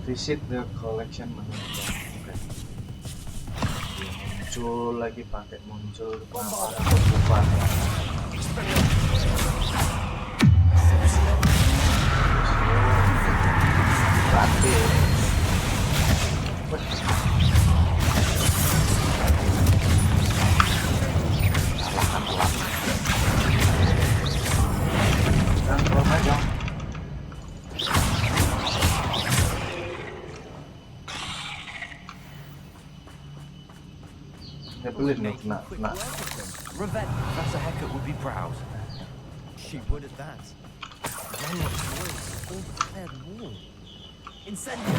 Visit the collection menu. Oke. Muncul lagi pakai muncul kenapa aku lupa. Berarti salahkan telat. Dan keluar aja. Nyebelin nih, kena.
Revel, Professor Hecat would be proud.
She would at that. Ranrock's voice all declared war. Incendio!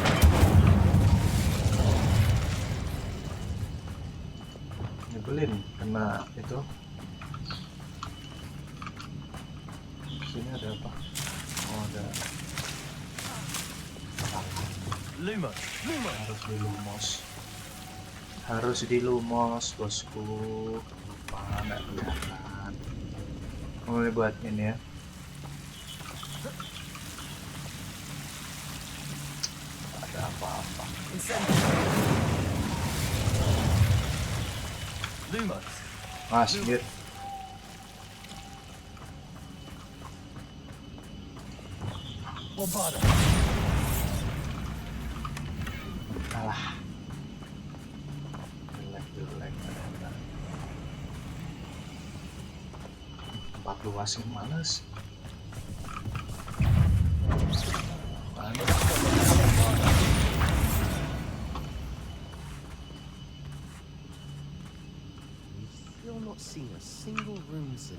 Nyebelin kena itu. Sini ada apa? Oh, ada
Lumos! Lumos!
harus dilumos bosku. Lupa nggak kelihatan. Oh, ini buat ini ya. Ada apa-apa.
Lumos!
Mas, lihat.
Bombada!
Kalah. Jelek. Tempat luas yang males.
Still not seeing a single room, Sim.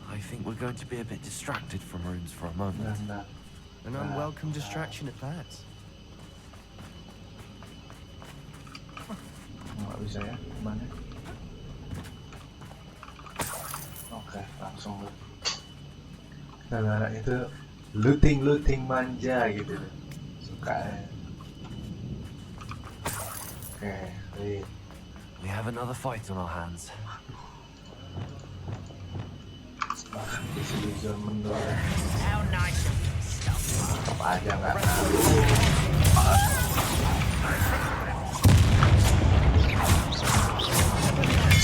I think we're going to be a bit distracted from runes for a moment.
An unwelcome distraction at that.
Nggak bisa ya, gimana? Oke, langsung loot. Karena itu looting manja gitu, suka ya. Oke, wait.
We have another fight on our hands.
Bisa menurut.
How nice of you, stuff.
Apa aja nggak tahu.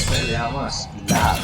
Peleamos. Gila.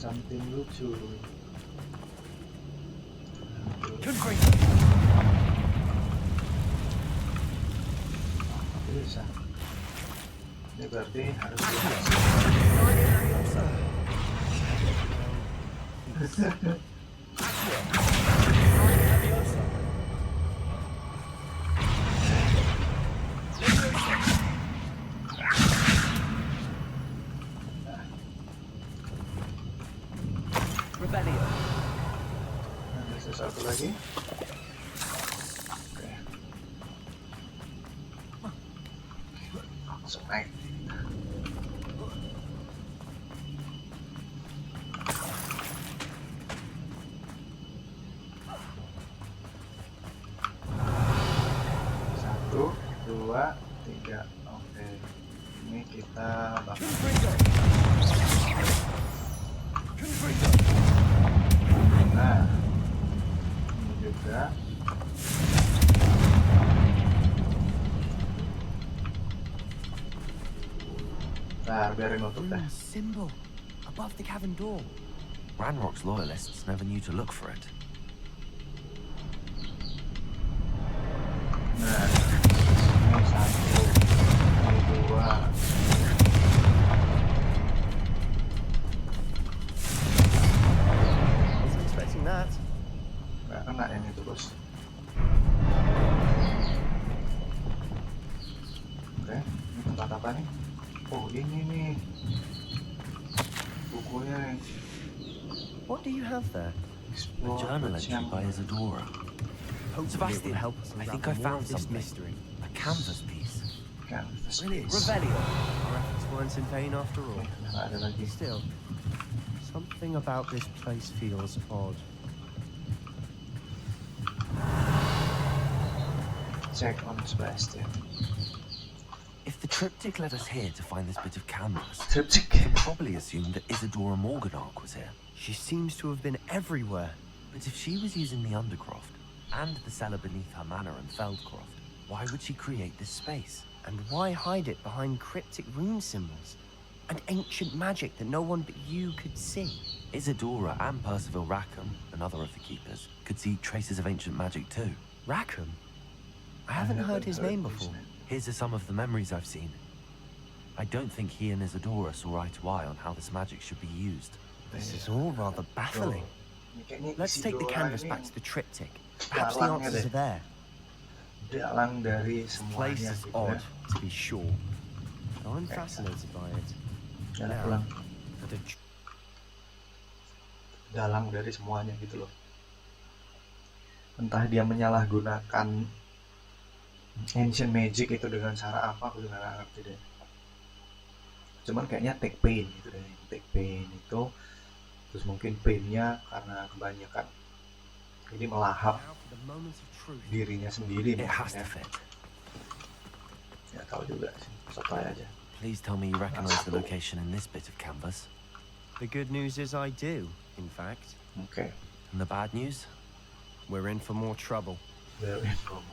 Something lucu. Bisa. Ini berarti harus satu lagi. Oke. Langsung naik. Satu, dua, tiga. Oke. Ini kita bakal. Nah. Juga. Nah, biarin nutup deh.
Symbol above the cavern door.
Ranrock's loyalists never knew to look for it.
Nah, ini satu, ini dua.
Wasn't expecting that.
Nggak kena yang itu, bos. Oke, ini tempat apa nih? Oh ini nih bukunya.
What do you have there?
A
Explore
journal
the
entry by
chamber.
Isadora.
Hopefully
Sebastian,
it will help us
I think
unravel
I
more
found
of this
something.
mystery.
A canvas piece.
Canvas
Brilliant.
piece.
Revelio. Our efforts weren't in vain after all.
Udah nggak ada lagi.
Still, something about this place feels odd.
Check on Sebastian.
If the triptych led us here to find this bit of canvas,
Triptych.
we can probably assume that Isadora Morganark was here.
She seems to have been everywhere.
But if she was using the Undercroft and the cellar beneath her manor in Feldcroft, why would she create this space?
And why hide it behind cryptic rune symbols? And ancient magic that no one but you could see?
Isadora and Percival Rackham, another of the keepers, could see traces of ancient magic too.
Rackham? I haven't heard his name before.
Here's some of the memories I've seen. I don't think he and Isadora saw eye to eye on how this magic should be used.
This is all rather baffling. Let's take the canvas back to the triptych. Perhaps the answers are there.
Dalang dari
This place
semuanya
is
gitu
odd,
ya.
to be sure. But I'm fascinated by it.
Dalang,
For the
dalang dari semuanya gitu loh. Entah dia menyalahgunakan ancient magic itu dengan cara apa, aku juga nggak ngerti deh. Cuman kayaknya take pain gitu deh. Take pain itu, terus mungkin painnya karena kebanyakan ini melahap
now for the moment of truth.
dirinya sendiri.
It has
mungkin
to
ya.
fit.
Ya tahu juga sih, sotoy aja.
Please tell me you recognize the location in this bit of canvas.
The good news is I do, in fact.
Oke,
And the bad news?
We're in for more trouble.
very informal.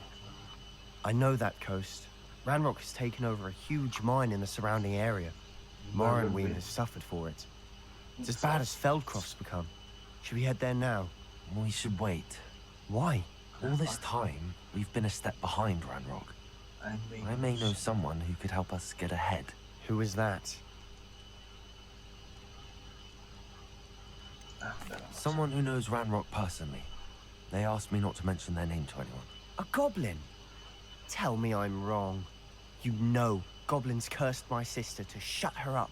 I know that coast. Ranrock has taken over a huge mine in the surrounding area. Morrowind has suffered for it. It's as bad as Feldcroft's become. Should we head there now?
We should wait.
Why?
All this time, we've been a step behind Ranrock. I may know someone who could help us get ahead.
Who is that?
Someone who knows Ranrock personally. They asked me not to mention their name to anyone.
A goblin? Tell me I'm wrong. You know goblins cursed my sister to shut her up.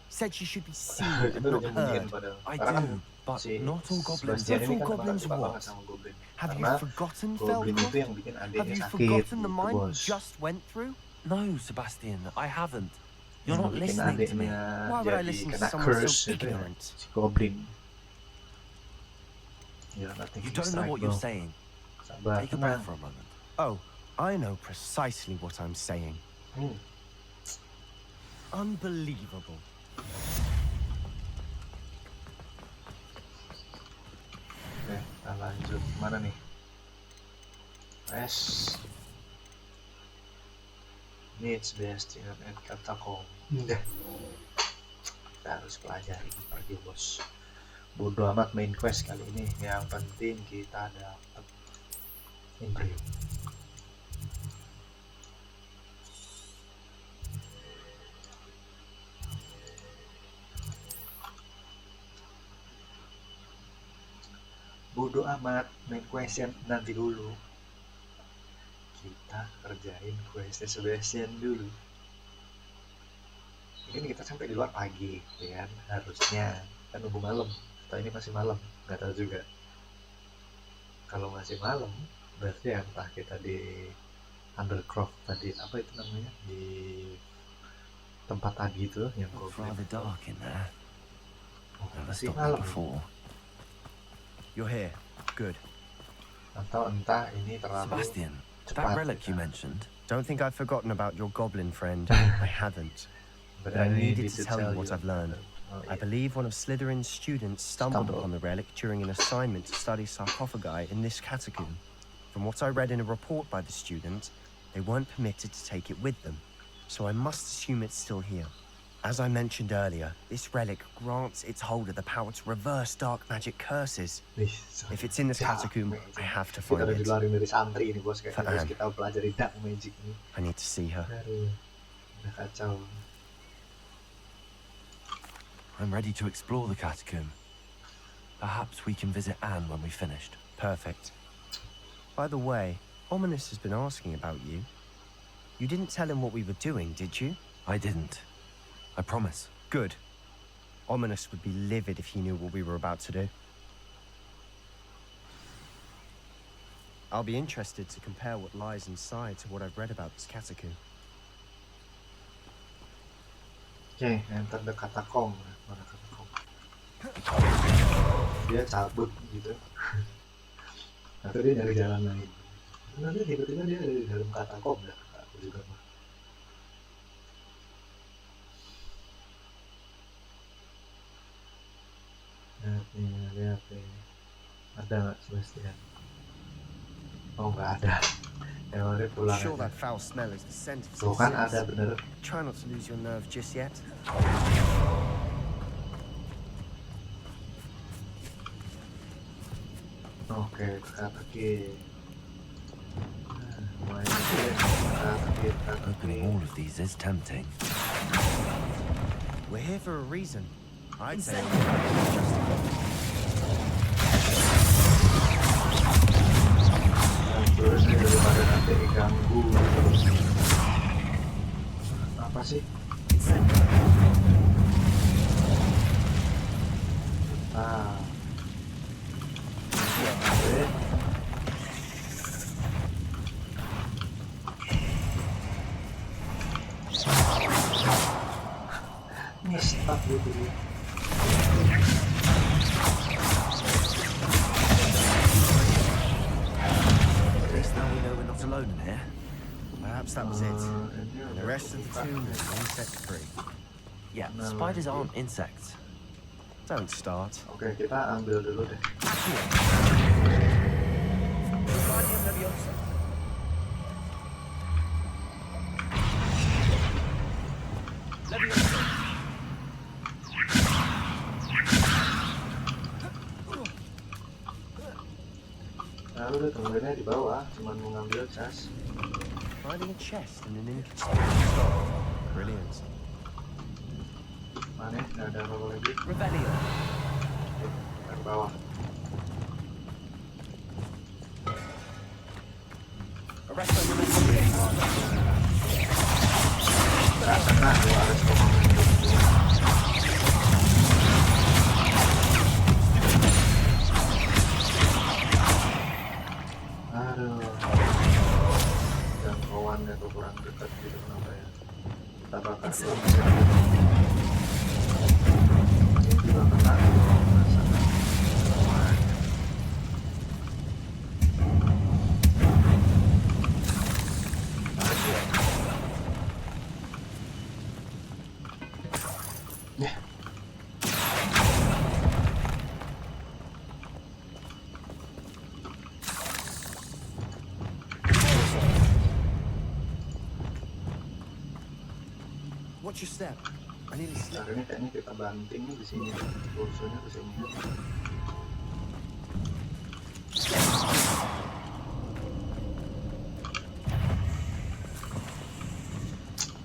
Said she should be seen and
Itu
not
udah
heard.
nyembunyiin padahal.
I
Karena kan
do, but
si
not all goblins.
Sebastian
Not
ini
all
kan
goblins
suka
what?
banget sama goblin.
Have you
Karena
forgotten
goblin itu
Feldcroft?
yang bikin
Have
adiknya
you
sakit
forgotten the
gitu,
mine we
bos.
just went through?
No, Sebastian, I haven't. You're
Yang
not
bikin
listening to me.
adiknya
Why would I
jadi
listen to
kena
someone so
curse itu ya,
ignorant?
si goblin. Ya, nothing
You don't know what you're saying.
Sabar,
Take a
tenang.
breath for a moment.
Oh, I know precisely what I'm saying.
Hmm.
Unbelievable.
Oke, kita lanjut. Mana nih? Rest. Needs Bastion and Catacomb. Udah. Kita harus pelajari pergi bos. Bodoh amat main quest kali ini. Yang penting kita dapat Imperium. Bodoh amat main quest nanti dulu. Kita kerjain questnya Sebastian dulu. Mungkin kita sampai di luar pagi, ya kan? Harusnya kan nunggu malam. Atau ini masih malam, nggak tahu juga. Kalau masih malam, berarti ya entah kita di Undercroft tadi, apa itu namanya, di tempat tadi itu yang
It's
goblin.
rather dark in there.
Oh,
Never
masih
stopped me
malam.
before.
You're here. Good.
Atau entah ini terlalu
Sebastian,
cepat.
that relic you mentioned.
Don't think I've forgotten about your goblin friend. I haven't.
But
I
I
needed to tell you what I've learned.
Oh,
I
iya.
believe one of Slytherin's students stumbled
Stumbled.
upon the relic during an assignment to study sarcophagi in this catacomb. From what I read in a report by the student, they weren't permitted to take it with them, so I must assume it's still here. As I mentioned earlier, this relic grants its holder the power to reverse dark magic curses.
Ih,
If it's in this
dark
catacomb,
magic.
I have to
Kita
find
udah
it.
diluarin dari santri ini bos, kayak
Faan.
terus kita pelajari dark magic ini.
I need to see her.
Aduh, udah kacau.
I'm ready to explore the catacomb. Perhaps we can visit Anne when we've finished.
Perfect. By the way, Ominous has been asking about you. You didn't tell him what we were doing, did you?
I didn't. I promise.
Good. Ominous would be livid if he knew what we were about to do. I'll be interested to compare what lies inside to what I've read about this catacomb.
Oke, enter the catacomb. Mana catacomb? Dia cabut gitu. Atau dia nyari jalan lain. Nanti tiba-tiba dia ada di dalam catacomb dah. Aku juga mah. Lihat nih. Ada nggak Sebastian? Oh, nggak ada. Emang dia pulang
Sure
aja.
that foul smell is the scent of
Tuh kan
success.
ada bener.
Try not to lose your nerve just yet.
Oke, teka-teki. Lumayan dikit. Teka-teki.
Opening all of these is tempting.
We're here for a reason. I'd say.
Terus daripada nanti diganggu terus. Apa sih? Ah. Oke. Ini stuck gitu.
At least now we know we're not alone in here.
Perhaps that was it. And the rest of the tomb is insect-free.
Yeah, spiders aren't insects.
Don't start.
Oke, kita ambil dulu deh. Lalu udah tungguinnya di bawah, cuman mau ngambil cas.
Finding a chest in an inconspicuous spot. Brilliant.
Mana? Nggak ada apa-apa lagi.
Revelio.
Oke, ke bawah.
Arresto Revelio.
Tengah-tengah gua harus ngomongin. Aduh, jangkauannya tuh kurang dekat gitu kenapa ya? Kita bakar dulu. Ini juga kena merasakan semuanya. Ya.
Watch your step. I need a slip.
Nah, ini kayaknya kita bantingnya di sini, kursunya ke sini.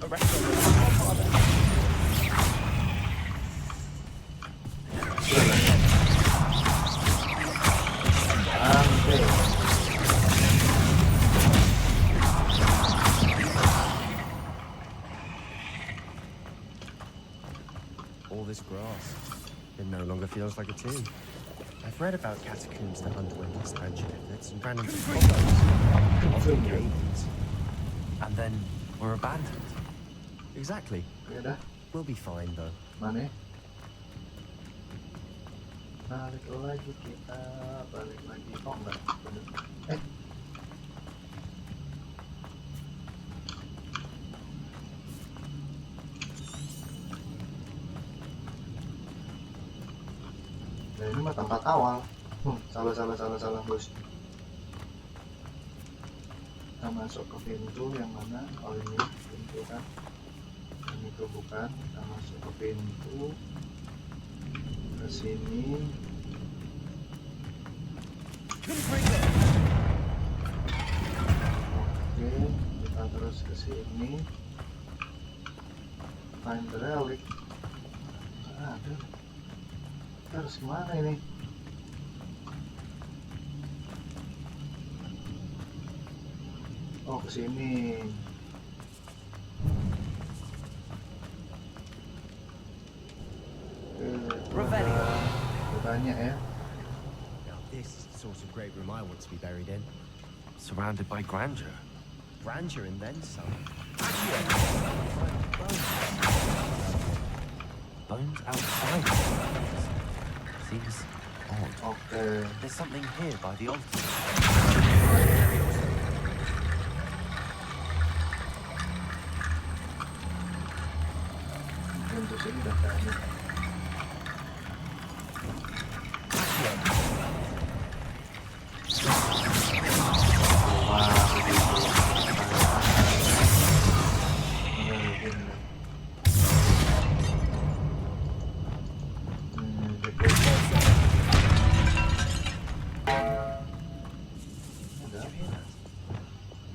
Arresto Revelio.
All this grass. It no longer feels like a tomb. I've read about catacombs that underwent expansion efforts and ran into problems. Often cave-ins.
And then we're abandoned.
Exactly.
Ya dah,
We'll be fine though.
mana? Balik lagi kita, balik lagi. Oh enggak, bener. Nah ini mah tempat awal. Salah bos. Kita masuk ke pintu yang mana? Oh ini pintu kan? Ini itu bukan. Kita masuk ke pintu. Ke sini. Oke, kita terus ke sini. Find the relic. Nggak ada. Kita harus kemana ini? Oh, ke sini. banyak ya.
Now this is the sort of great room I want to be buried in.
Surrounded by grandeur.
Grandeur and then some.
Bones outside. Seems odd.
Oke.
There's something here by the altar.
Untuk sini datanya.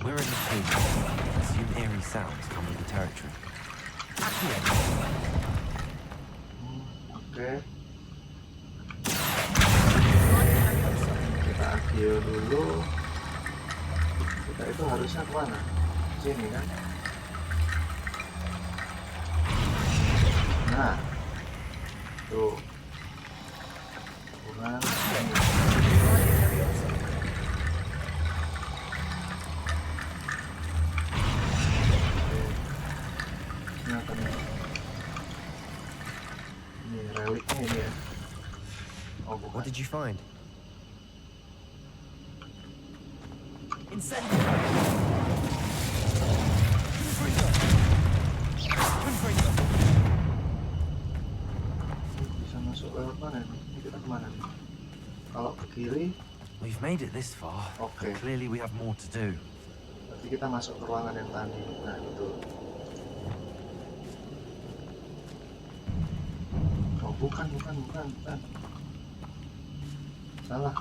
We're in the cave. Assume eerie sounds come with the territory.
Oke. Kita akhir dulu. Kita itu harusnya kemana? Sini kan? Nah, tuh. Bukan. Ini reliknya ini ya. Oh, bukan.
What did you find?
Bisa masuk lewat mana nih? Ini kita kemana nih? Kalau ke kiri,
We've made it this far,
Okay.
but clearly we have more to do.
berarti kita masuk ke ruangan yang tadi. Nah, itu. Oh, bukan. Salah.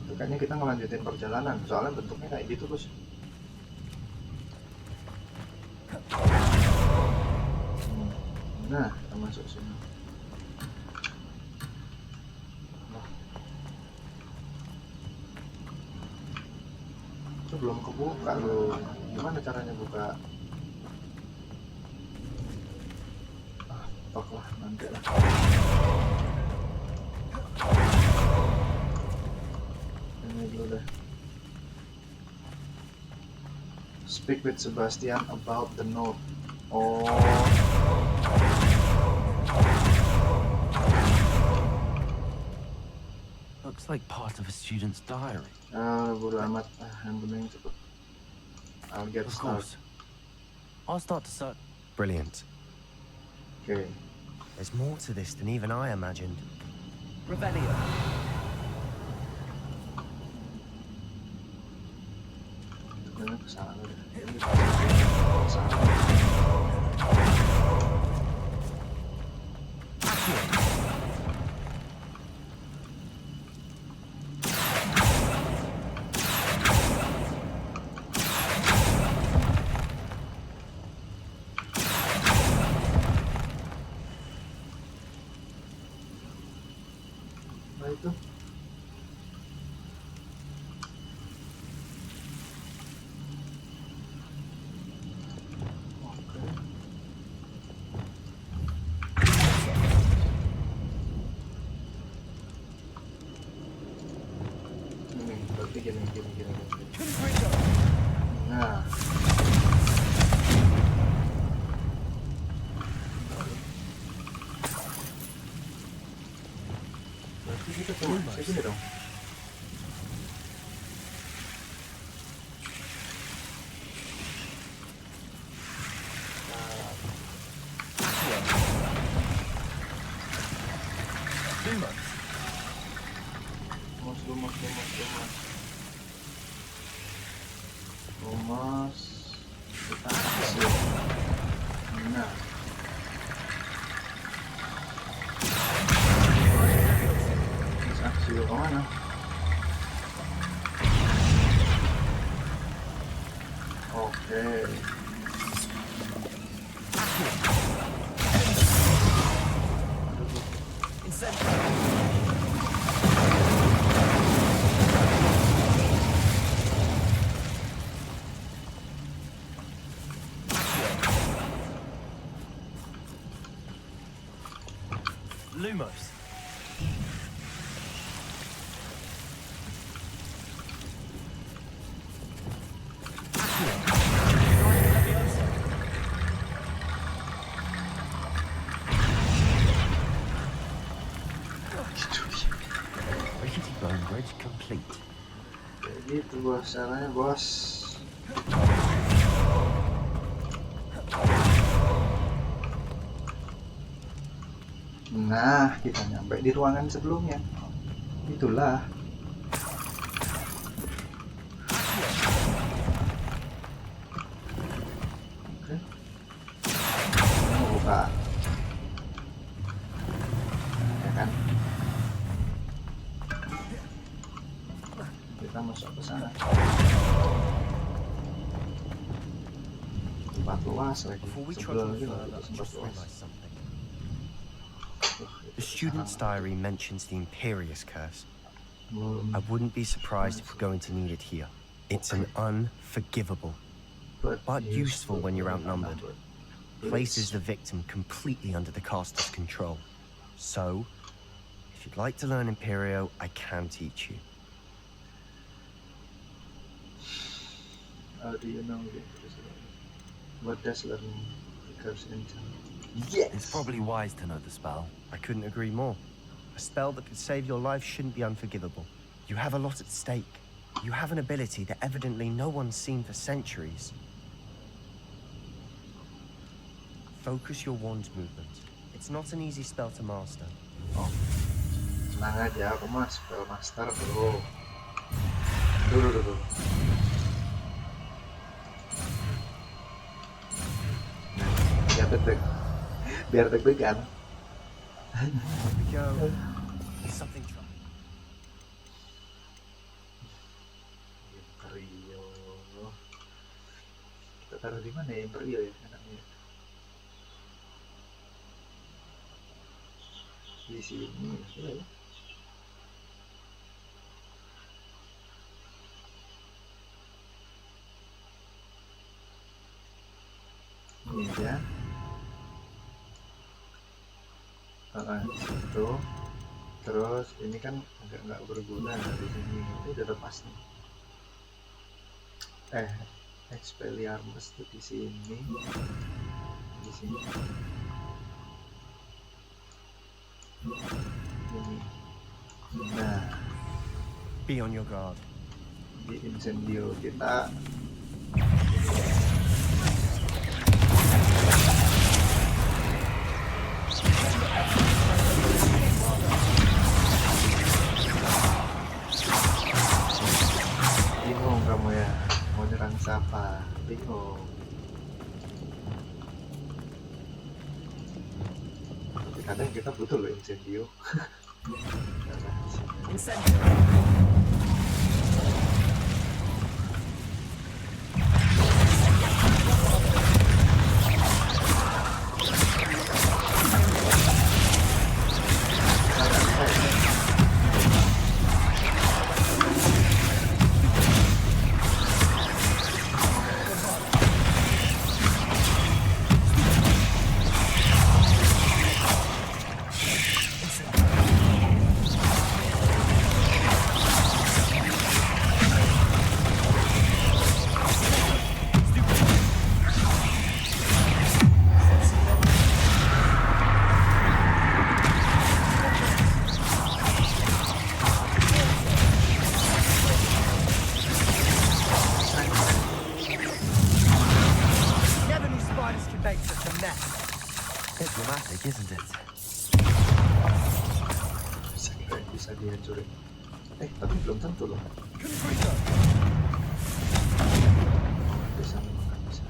Itu kayaknya kita ngelanjutin perjalanan. Soalnya bentuknya kayak gitu terus. Nah, kita masuk sini. Nah. Itu belum kebuka loh. Gimana caranya buka? Tok lah, nanti lah. Ini dulu deh. Speak with Sebastian about the note. Oh.
Looks like part of a student's diary.
Bodo amat. Yang penting cepet. I'll get
Of
started.
course. I'll start to search.
Brilliant.
Okay.
There's more to this than even I imagined.
Revelio.
Jangan kesana deh. Kesana. Apa itu? Oke. Ini berarti gini. Nah. Berarti kita coba kayak gini dong. Lumos. Kita kasih. Nah. Saksi kemana? Oke.
Lumos.
bos, caranya bos. Nah, kita nyampe di ruangan sebelumnya. Itulah. Oke. Mau buka. Ya kan? Kita masuk ke sana. Tempat luas lagi.
Before we
Sebelah
trudge
lagi lah,
further, I
tempat
just
luas.
realized something. The student's diary mentions the Imperious Curse. I wouldn't be surprised if we're going to need it here. It's an unforgivable, but useful when you're outnumbered. Places the victim completely under the caster's control. So, if you'd like to learn Imperio, I can teach you.
How do you know the what does learning the curse entail? Yes!
It's probably wise to know the spell.
I couldn't agree more. A spell that could save your life shouldn't be unforgivable. You have a lot at stake. You have an ability that evidently no one's seen for centuries. Focus your wand movement. It's not an easy spell to master.
Oh, tenang aja, aku mah spell master bro. Dulu. Biar deg-degan.
Here we go. Something trouble.
Imperio. Kita taruh di mana ya Imperio ya enaknya? Di sini ya. Ini ya. Itu terus ini kan agak nggak berguna di sini, itu udah lepas nih. Expelliarmus tuh di sini, ini. Nah,
Be on your guard.
di incendio kita. Bingung kamu ya, mau nyerang siapa? Bingung. Tapi kadang kita butuh loh incendio.
Never knew spiders could make such a mess.
Diplomatic, isn't it?
Bisa dihancurin. Tapi belum tentu loh. Bisa memang nggak bisa.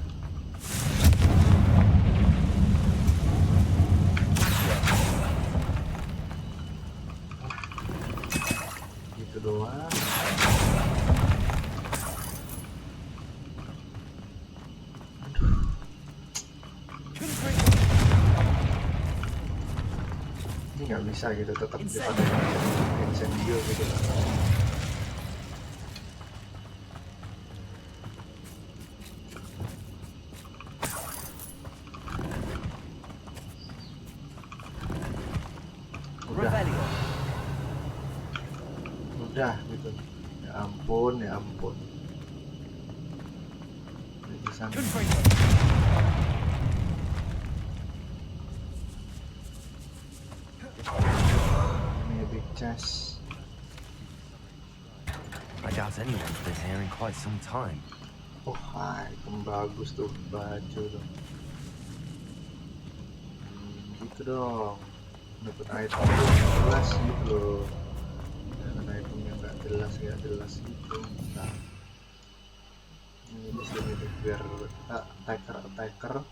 Gitu doang. Ini nggak bisa gitu, tetap dipakai incendio gitu. Udah gitu. Ya ampun. Ini sana. Ini big chest.
I doubt as anyone's been here in quite some time.
Oh, item bagus tuh, baju tuh. Gitu dong. Dapat item yang jelas gitu loh. Jangan item yang nggak jelas gitu. Nah, ini di sini tuh biar attacker. Nah,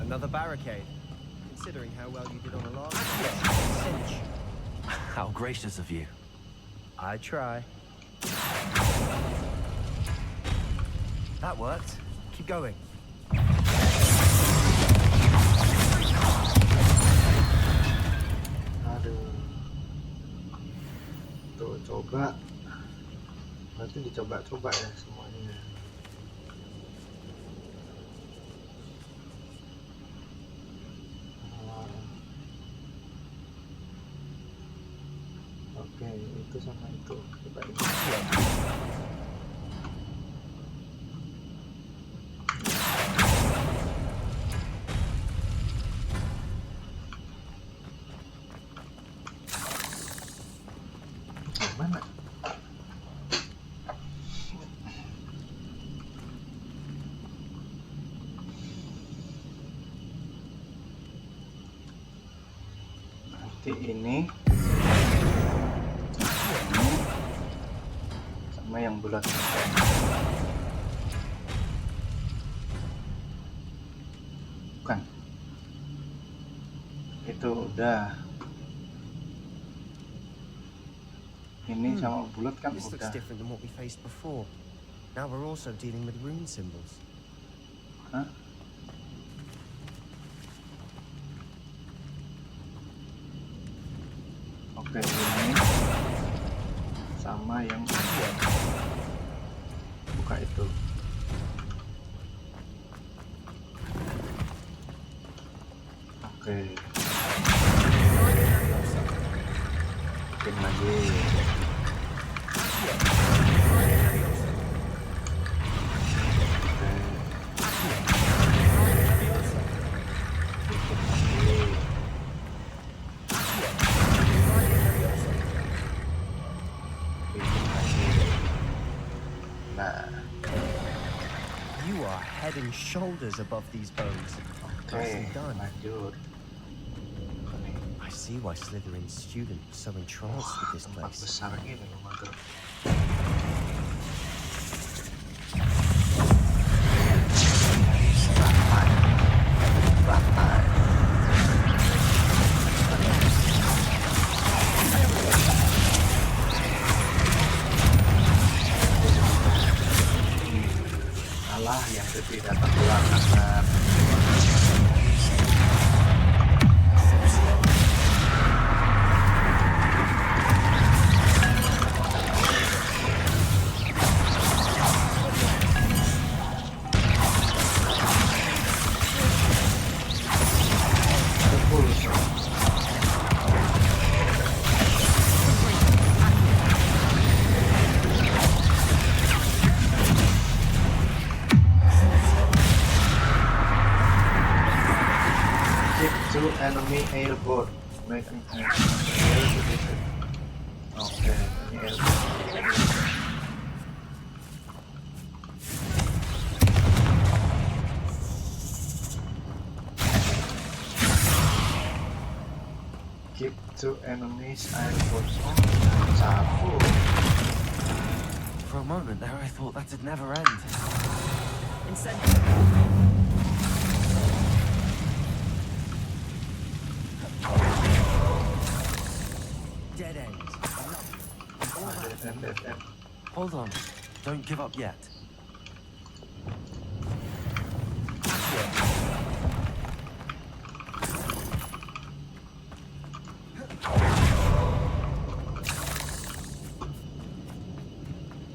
Another barricade. Considering how well you did on the last cinch.
How gracious of you.
I try. That worked. Keep going.
aduh. Tuh, coba. Berarti dicoba-coba ya semuanya. Oke, itu sama itu. Coba ini. Mana? Nanti ini sama yang bulat. Bukan. Itu udah. Ini sama bulat kan
This looks
udah.
different than what we faced before. Now we're also dealing with rune symbols.
Hah? Oke, ini sama yang buka itu. Oke. Bikin lagi.
You are head and shoulders above these bones. Nicely done.
Lanjut.
I see why Slytherin's student was so entranced with this
Tempat
place.
besar gini rumah tuh. Salah yang gede datang belakangan. To enemy airborne, make an air position. Oke, ini airborne. Keep two enemies airborne. Oh, sapu.
For a moment there I thought that'd never end.
Dead end.
Dead.
Hold on. Don't give up yet.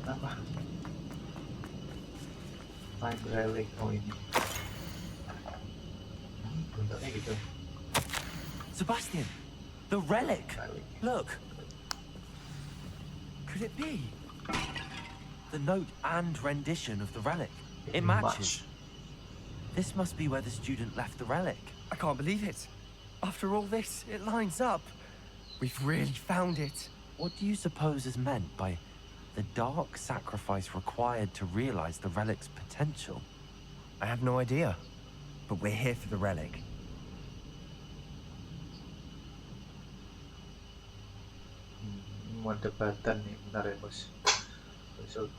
Apa? Five relic. Oh ini. Bentuknya gitu.
Sebastian! The relic!
Relic.
Look! Could it be? The note and rendition of the relic. It matches. This must be where the student left the relic.
I can't believe it. After all this, it lines up. We've really found it.
What do you suppose is meant by the dark sacrifice required to realize the relic's potential?
I have no idea, but we're here for the relic.
Ada batan nih, bentar ya bos. Besok.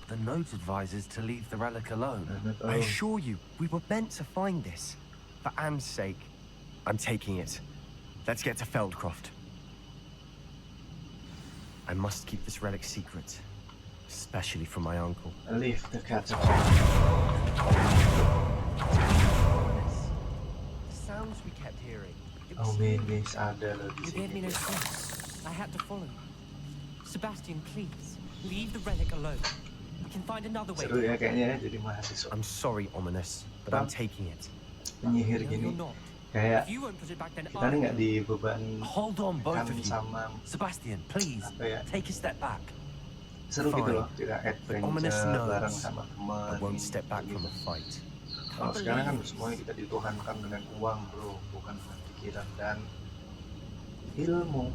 The note advises to leave the relic alone.
I assure you, we were meant to find this. For Anne's sake, I'm taking it. Let's get to Feldcroft. I must keep this relic secret, especially from my uncle.
Leave the catacomb.
The sounds we kept hearing.
Ominis ada loh di
You gave me
sini.
no choice. I had to follow you. Sebastian, please, leave the relic alone. We can find another way.
Seru ya kayaknya ya jadi mahasiswa.
I'm sorry, Ominous, but I'm taking it.
Penyihir
No,
gini.
you're not.
Kayak
If you won't put it back, then
kita nih nggak dibebani
Hold on, both of you.
sama
Sebastian, please,
apa ya,
take a step back.
seru gitu
Fine.
loh, tidak
But Ominous
adventure
knows
bareng sama teman.
I won't step back
gitu.
from a fight.
Kalau sekarang kan semuanya kita dituhankan dengan uang bro, bukan dengan pikiran dan ilmu.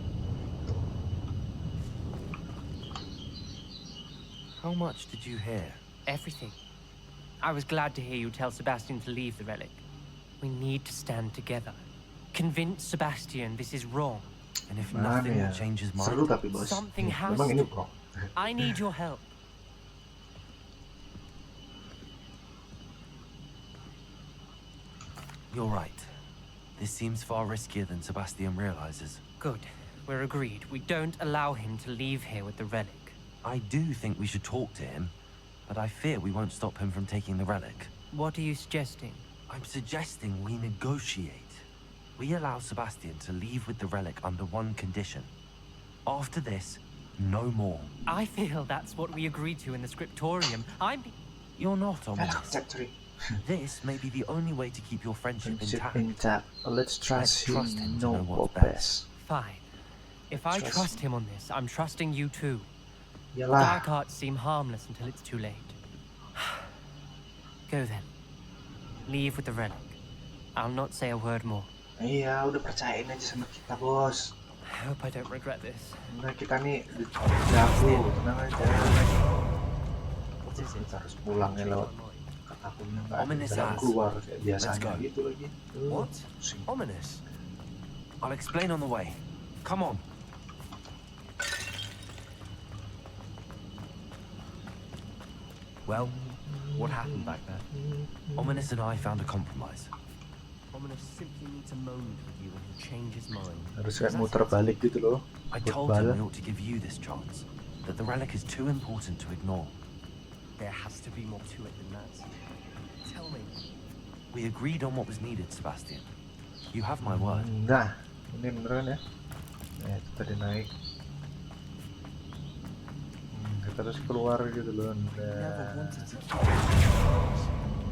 How much did you hear?
Everything. I was glad to hear you tell Sebastian to leave the relic. We need to stand together. Convince Sebastian this is wrong.
And if
Mana
nothing
ya?
will change his
Seru
mind,
tapi bos.
Something has
Memang ini
to.
bro.
I need your help.
you're right. This seems far riskier than Sebastian realizes.
Good. We're agreed. We don't allow him to leave here with the relic.
I do think we should talk to him, but I fear we won't stop him from taking the relic.
What are you suggesting?
I'm suggesting we negotiate. We allow Sebastian to leave with the relic under one condition. After this, no more.
I feel that's what we agreed to in the scriptorium.
You're not, Ominous.
Factory.
This may be the only way to keep your friendship
Friendship
intact.
intact. Let's trust him.
trust him to
No
know what's
best.
Fine. If I
Trust
trust him on this, I'm trusting you too.
Yalah.
Dark arts seem harmless until it's too late. Go then. Leave with the relic. I'll not say a word more.
Iya, udah percayain aja sama kita bos.
I hope I don't regret this.
Udah kita nih jago, tenang aja. Kita harus pulang ya lewat katakumnya nggak ada
Ominous
jalan
has.
keluar kayak
Let's
biasanya
go.
gitu lagi.
What?
Pusing.
Ominous?
I'll explain on the way. Come on.
Well, what happened back there?
Ominous and I found a compromise.
Ominous simply needs a moment with you and he'll change his mind.
Harus kayak muter balik gitu loh.
I
Buat
told him
bala.
we ought to give you this chance, that the relic is too important to ignore.
There has to be more to it than that. Tell me.
We agreed on what was needed, Sebastian. You have my word.
Nah, ini beneran ya. Itu tadi naik. Kita harus keluar gitu loh. Nah.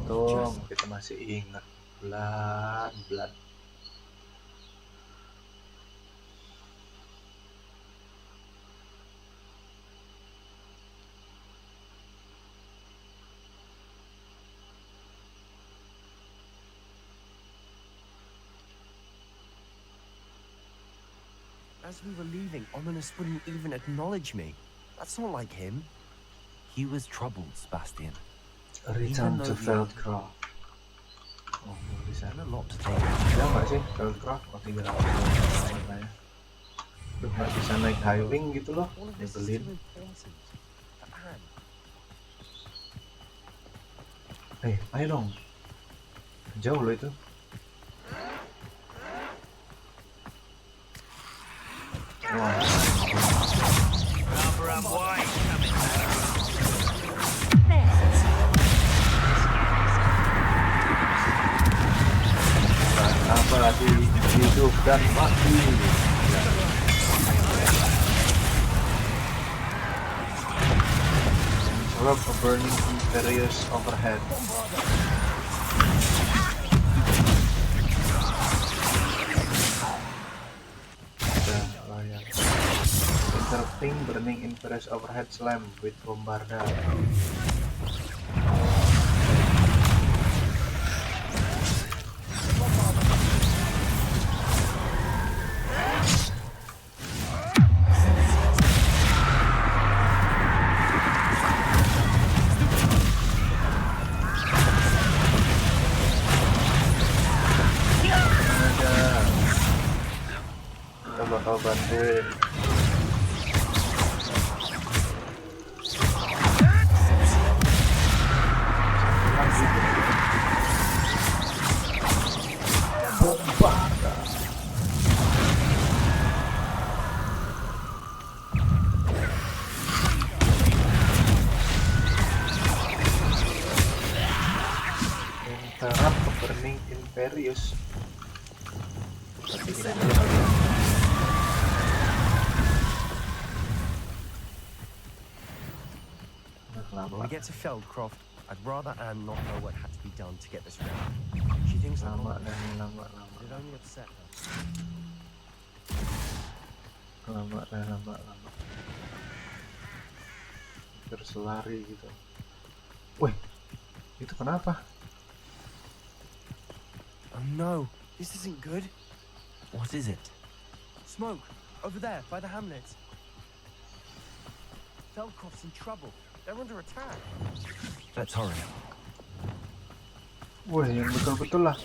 Tuh, kita masih ingat. Blood.
As we were leaving, Ominous wouldn't even acknowledge me. That's not like him.
He was troubled, Sebastian.
Return
Even
to
though
Feldcroft. Oh, bisa.
There's a lot to take.
Bisa nggak sih Feldcroft? Oh, tinggal apa ya? Tuh nggak bisa naik high wing gitu loh.
All of this is
Nyebelin.
too important. For Anne.
Ayo dong. Jauh loh itu. Wah. Apa di hidup dan mati. Rob a burning Imperius overhead. Interrupting burning Imperius overhead slam with bombarda. Eh, Interrupt Burning Imperius. Tapi ini aja kali ya.
When we get to Feldcroft, I'd rather Anne not know what had to be done to get this right. She thinks that
Lama.
it only upset her.
Lama. Terus lari gitu. Wih, itu kenapa?
Oh no, this isn't good.
What is it?
Smoke, over there, by the hamlet. Feldcroft's in trouble. They're under attack.
Let's hurry.
Wih, yang betul-betul lah.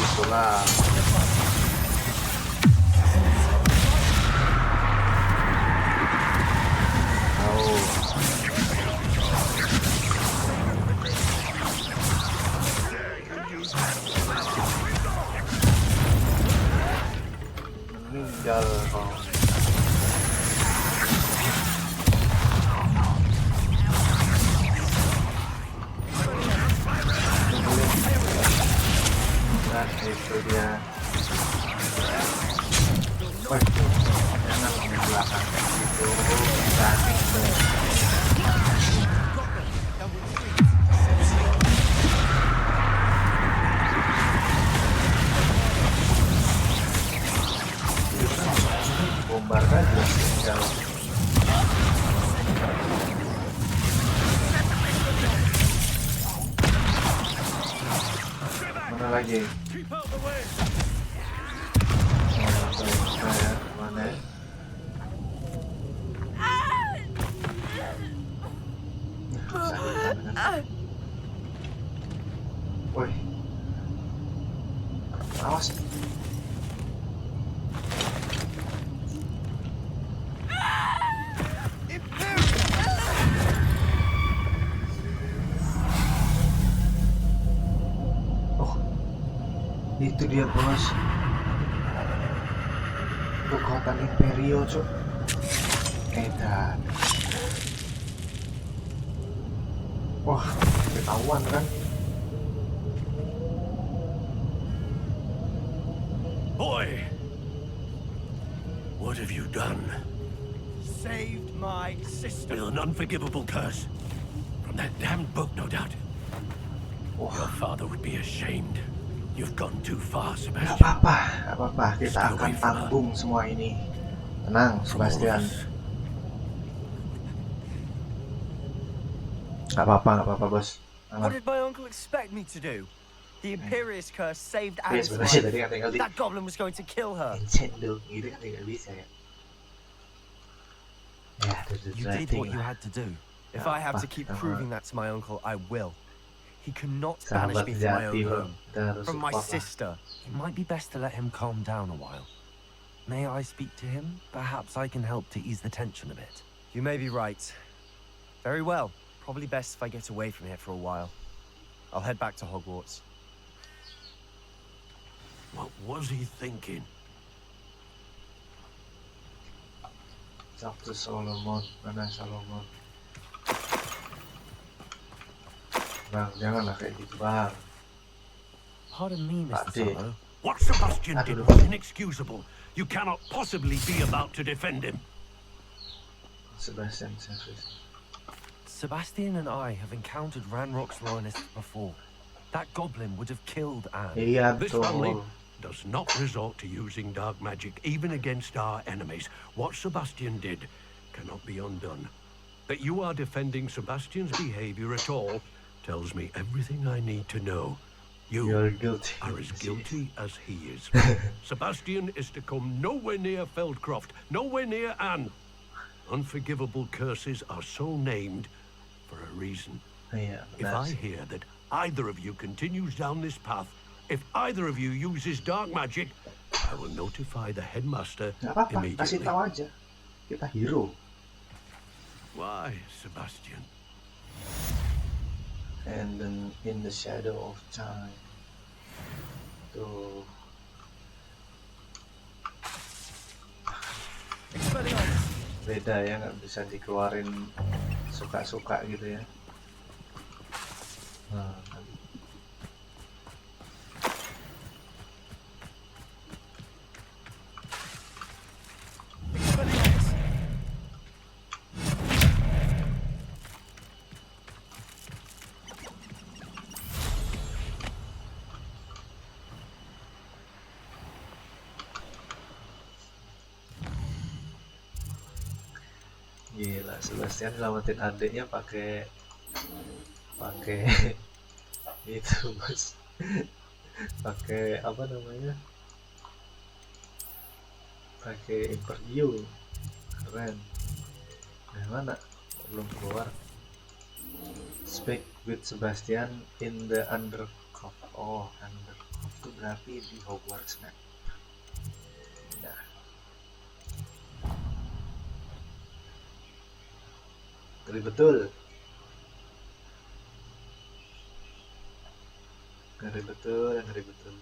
Itulah. Meninggal kau. Nah, itu dia. Wah, jangan di belakang itu. Cantik tuh. Bombar aja tinggal. Mana lagi? Saya mana? Woi, awas. Itu dia bos, kekuatan Imperio cok. Edan. Wah, ketahuan kan.
Boy, what have you done?
Saved my sister.
With an unforgivable curse. From that damned book, no doubt. Your father would be ashamed. You've gone too far, Sebastian.
Gak apa-apa, kita akan tanggung semua ini. Tenang, Sebastian. Gak apa-apa, bos.
What did my uncle expect me to do? The Imperius curse saved Anne's
sebenarnya
life.
tadi kan tinggal di
That goblin was going to kill her.
Nintendo gitu kan tinggal bisa ya. Ya,
You did what you had to do. If I have to keep proving that to my uncle, I will. He cannot banish me from my own home. From my sister.
It might be best to let him calm down a while. May I speak to him? Perhaps I can help to ease the tension a bit.
You may be right. Very well. Probably best if I get away from here for a while. I'll head back to Hogwarts.
What was he thinking?
Talk to Solomon. Mana Solomon? Bang, janganlah kayak gitu, Bang.
Pardon me, Mr. Solo.
What Sebastian did was inexcusable. You cannot possibly be about to defend him.
Sebastian.
Sebastian and I have encountered Ranrock's Royalists before. That goblin would have killed Anne.
Iya,
This
betul.
family does not resort to using dark magic, even against our enemies. What Sebastian did cannot be undone. That you are defending Sebastian's behavior at all tells me everything I need to know.
You're guilty.
are as guilty as he is. Sebastian is to come nowhere near Feldcroft, nowhere near Anne. Unforgivable curses are so named for a reason.
Iya,
If
benar
I
sih.
hear that either of you continues down this path, if either of you uses dark magic, I will notify the headmaster
Nggak apa-apa, kasih
immediately.
tahu aja. Kita hero.
Why, Sebastian?
And then in the shadow of time. Tuh. Beda ya, nggak bisa dikeluarin suka-suka gitu ya. Nah, gila, Sebastian selamatin adiknya pakai itu bos, pakai apa namanya, pakai Imperio, keren. Nah, mana? Kok belum keluar? Speak with Sebastian in the Undercroft. Oh, Undercroft itu berarti di Hogwarts map. Nah, ngeri betul. Ngeri betul, ngeri betul.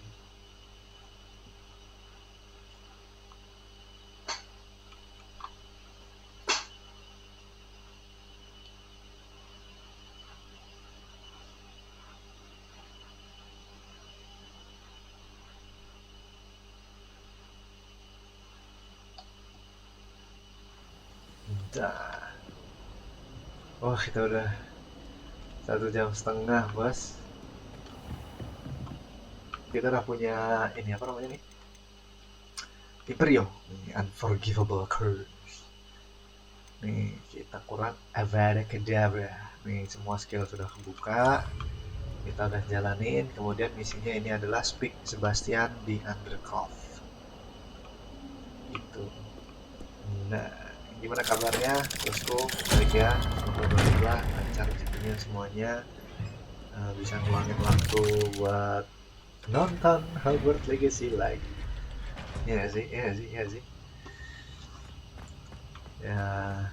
Nah. Oh, kita udah 1,5 jam, bos. Kita udah punya ini apa namanya nih? Imperio, ini Unforgivable Curse. Nih, kita kurang Avada Kedavra. Nih, semua skill sudah kebuka. Kita udah jalanin. Kemudian misinya ini adalah Speak Sebastian di Undercroft. Itu. Nah, gimana kabarnya, bosku? Baik ya, semoga lancar rezekinya semuanya. Bisa ngeluangin waktu buat nonton Hogwarts Legacy lagi. Iya sih. Ya,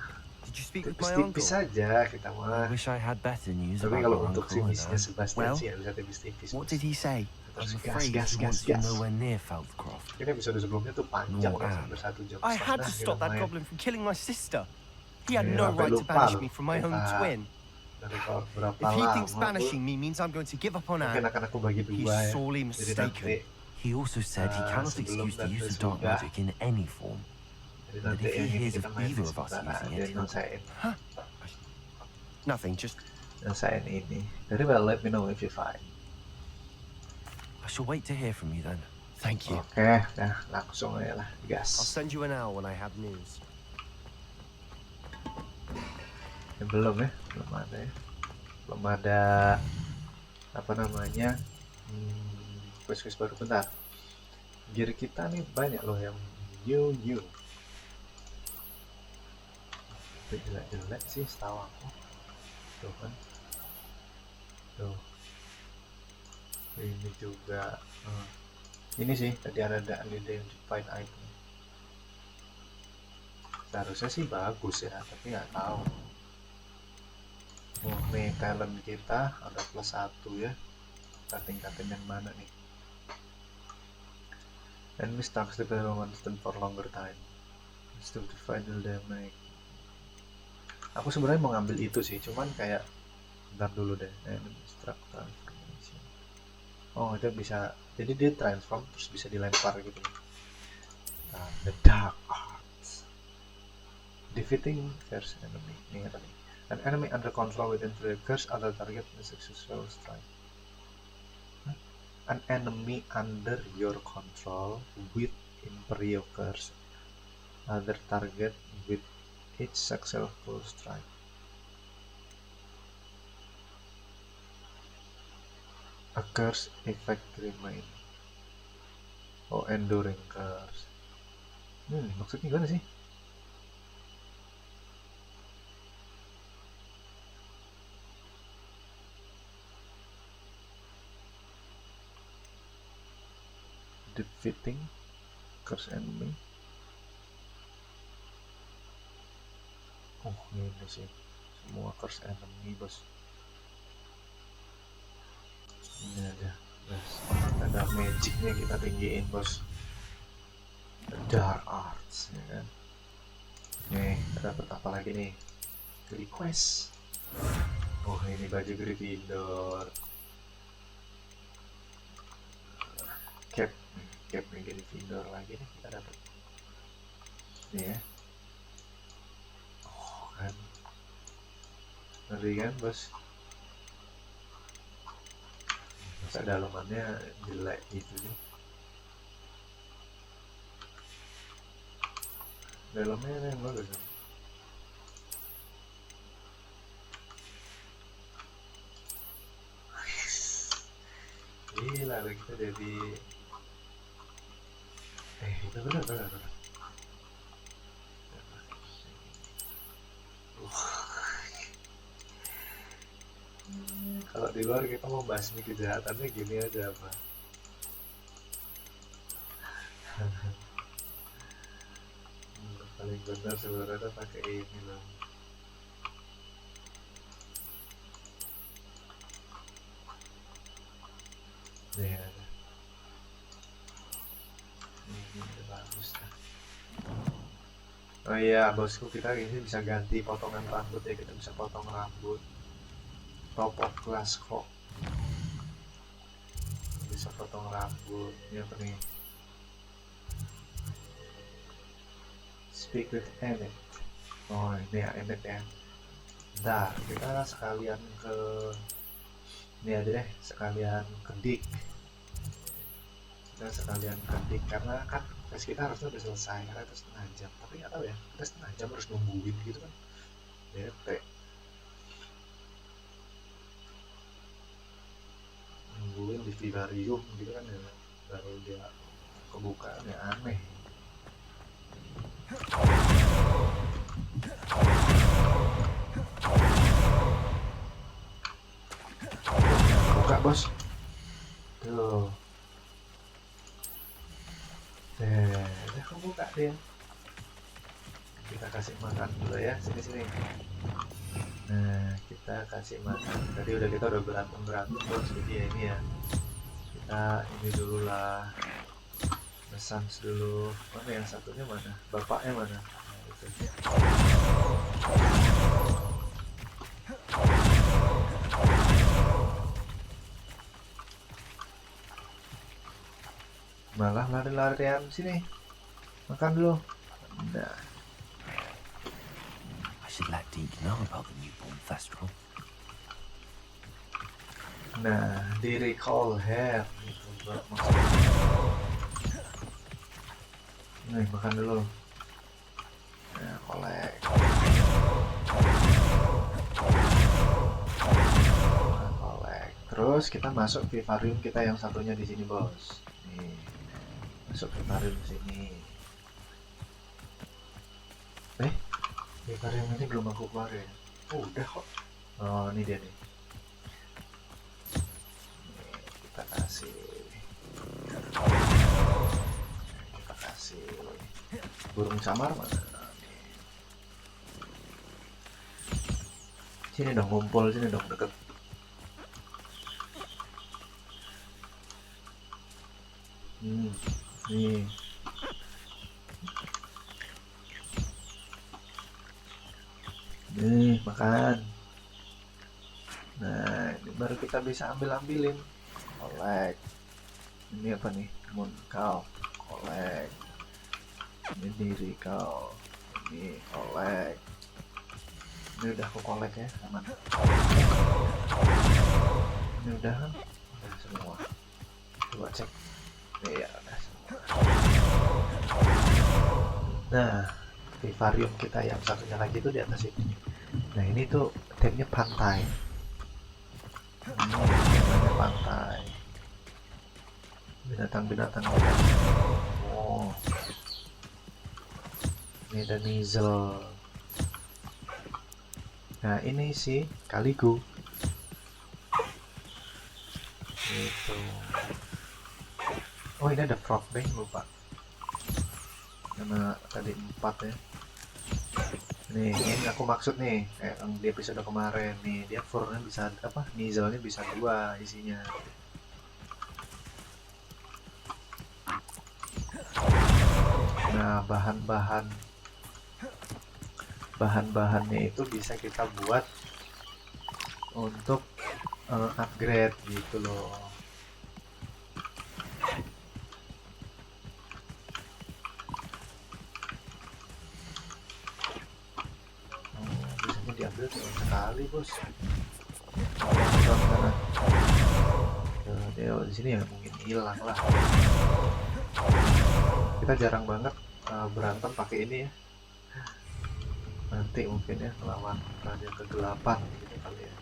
Did you speak with my uncle?
tipis-tipis saja kita mah.
I wish I had better news
Tapi
about
kalau
your
untuk si
uncle,
misinya Sebastian
Well,
sih ya bisa tipis-tipis.
What did he say?
Terus
I'm
gas,
afraid
gas,
he
gas,
wants you
gas.
nowhere near Feldcroft.
Ini episode sebelumnya tuh panjang
No,
kan,
Anne.
sampai 1 jam
I had to
setengah
stop
kita
that
main.
goblin from killing my sister. He had
Yeah,
no
sampai
right to
lupa
banish
loh.
me from my own
Kita
twin.
dari berapa
If he
lama
thinks
tuh,
banishing me means I'm going to give up on
mungkin
Anne,
akan aku bagi
he's
dua ya.
sorely
Jadi nanti,
mistaken.
He also said he cannot
sebelum
excuse the
dan
use of dark
sesudah.
magic in any form.
Jadi
But
nanti
if he
yang ini
hears
kita
of
main
either of us
sebentar,
using
dia
it, he'll...
nyelesain
Nothing, just
ini. Very well, let me know if you find.
I shall wait to hear from you then.
thank you.
Oke, nah langsung aja lah,
I'll
gas.
send you an hour when I have news.
Belum ya, belum ada ya. Belum ada apa namanya, quest baru. Bentar, gear kita nih banyak loh yang new. Tapi jelek sih setahu aku. Tuh kan, tuh ini juga ini sih tadi ada identified item. Seharusnya sih bagus ya, tapi nggak tahu. Oh, nih talent kita ada +1 ya. Kita tingkatin yang mana nih? Enemy stuck the constant for longer time. Still to final damage. Aku sebenarnya mau ngambil itu sih, cuman kayak bentar dulu deh. Enemy struck transformation. Oh, itu bisa. Jadi dia transform terus bisa dilempar gitu. Nah, the dark arts. Defeating first enemy. Ini tadi. An enemy under control within 3 curse other target with successful strike. An enemy under your control with Imperio curse other target with each successful strike. A curse effect remain. Oh, enduring curse. Maksudnya gimana sih? Defeating curse enemy. Oh, ini sih semua curse enemy, bos. Ini aja, bos. Ada magicnya kita tinggiin, bos. Dark arts, ya kan. Nih, kita dapat apa lagi nih? Request. Oh, ini baju Gryffindor. Cap Gryffindor lagi nih kita dapat. Nih ya. Oh kan, ngeri kan, bos. Masa dalamannya jelek gitu nih. Dalamnya yang bagus kan. Gila, kita jadi itu benar. Kalau di luar kita mau basmi kejahatannya gini aja apa. Paling benar sebenarnya pakai ini loh. Nih ada. Ini udah bagus kan. Oh iya bosku, kita ini bisa ganti potongan rambut ya, kita bisa potong rambut. Top of class kok. Bisa potong rambut. Ini apa nih? Speak with Emmet. Oh ini ya Emmet ya. Bentar, kita sekalian ke ini aja deh, sekalian ke Dick. Kita sekalian ke Dick karena kan quest kita harusnya udah selesai karena itu setengah jam, tapi nggak tahu ya, kita setengah jam harus nungguin gitu kan. Bete. Nungguin di vivarium gitu kan ya, baru dia kebuka, ya aneh. Buka bos tuh, udah kebuka dia. Kita kasih makan dulu ya, sini. Nah kita kasih makan, tadi kita udah berantem bos, jadi ini ya kita ini dulu lah, pesan dulu. Mana yang satunya mana, bapaknya mana? Nah, itu. Malah lari-larian sini, makan dulu. Nah,
I should let Deke know about the newborn festival.
Nah, di recall hair gitu, nih makan dulu. Nah, kolek. Nah, kolek. Terus kita masuk vivarium kita yang satunya di sini bos. Nih, masuk vivarium sini. Vivarium ini belum aku keluar ya. Oh, udah kok. Oh, ini dia nih. Kita kasih burung samar mana? Sini dong, ngumpul sini dong, deket. Nih. Nih, makan. Nah, ini baru kita bisa ambilin. Kolek. Ini apa nih? Moon cow. Kolek. Ini diri kau. Ini kolek. Ini udah aku kolek ya, aman. Ini udah kan? Udah semua. Coba cek. Iya, udah semua. Nah, vivarium kita yang satunya lagi tuh di atas ini. Nah, ini tuh temnya pantai. Temanya pantai. binatang-binatang. Oh, ini ada Nizel. Nah ini sih Kaligo gitu. Oh ini ada Frog deh, lupa karena tadi 4 ya. Nih ini aku maksud nih kayak yang di episode kemarin nih, dia furnya bisa apa, Nizelnya bisa 2 isinya. Nah bahan-bahannya itu bisa kita buat untuk upgrade gitu loh. Biasanya diambil cuma sekali bos. Mana? Dia di sini ya mungkin hilang lah. Kita jarang banget berantem pakai ini ya. Nanti mungkin ya melawan Raja Kegelapan gitu kali ya.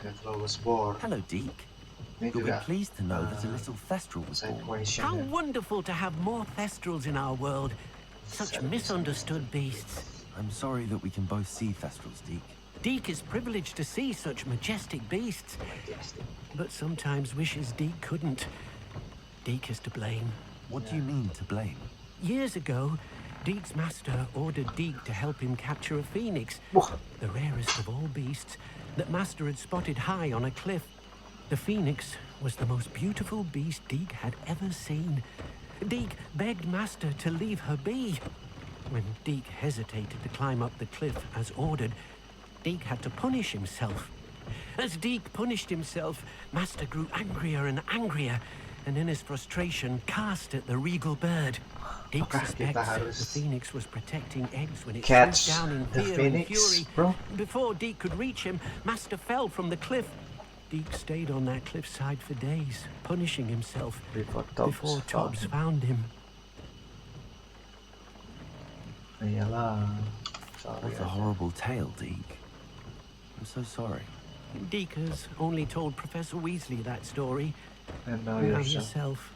Devil was born.
Hello, Deke. You'll be pleased to know that a little Thestral was born.
How wonderful to have more Thestrals in our world. Such misunderstood beasts.
I'm sorry that we can both see Thestrals, Deke.
Deke is privileged to see such majestic beasts, but sometimes wishes Deke couldn't. Deke is to blame.
What do you mean, to blame?
Years ago, Deke's master ordered Deke to help him capture a phoenix, the rarest of all beasts, that master had spotted high on a cliff. The phoenix was the most beautiful beast Deke had ever seen. Deke begged master to leave her be. When Deke hesitated to climb up the cliff as ordered, Deke had to punish himself. As Deke punished himself, master grew angrier and angrier, and in his frustration cast at the regal bird. Deke suspects the phoenix was protecting eggs when it swooped down in fear and fury. Before Deke could reach him, master fell from the cliff. Deke stayed on that cliffside for days, punishing himself before Tobbs found him.
That's a horrible tale, Deke. I'm so sorry.
Deke has only told Professor Weasley that story.
And now
yourself.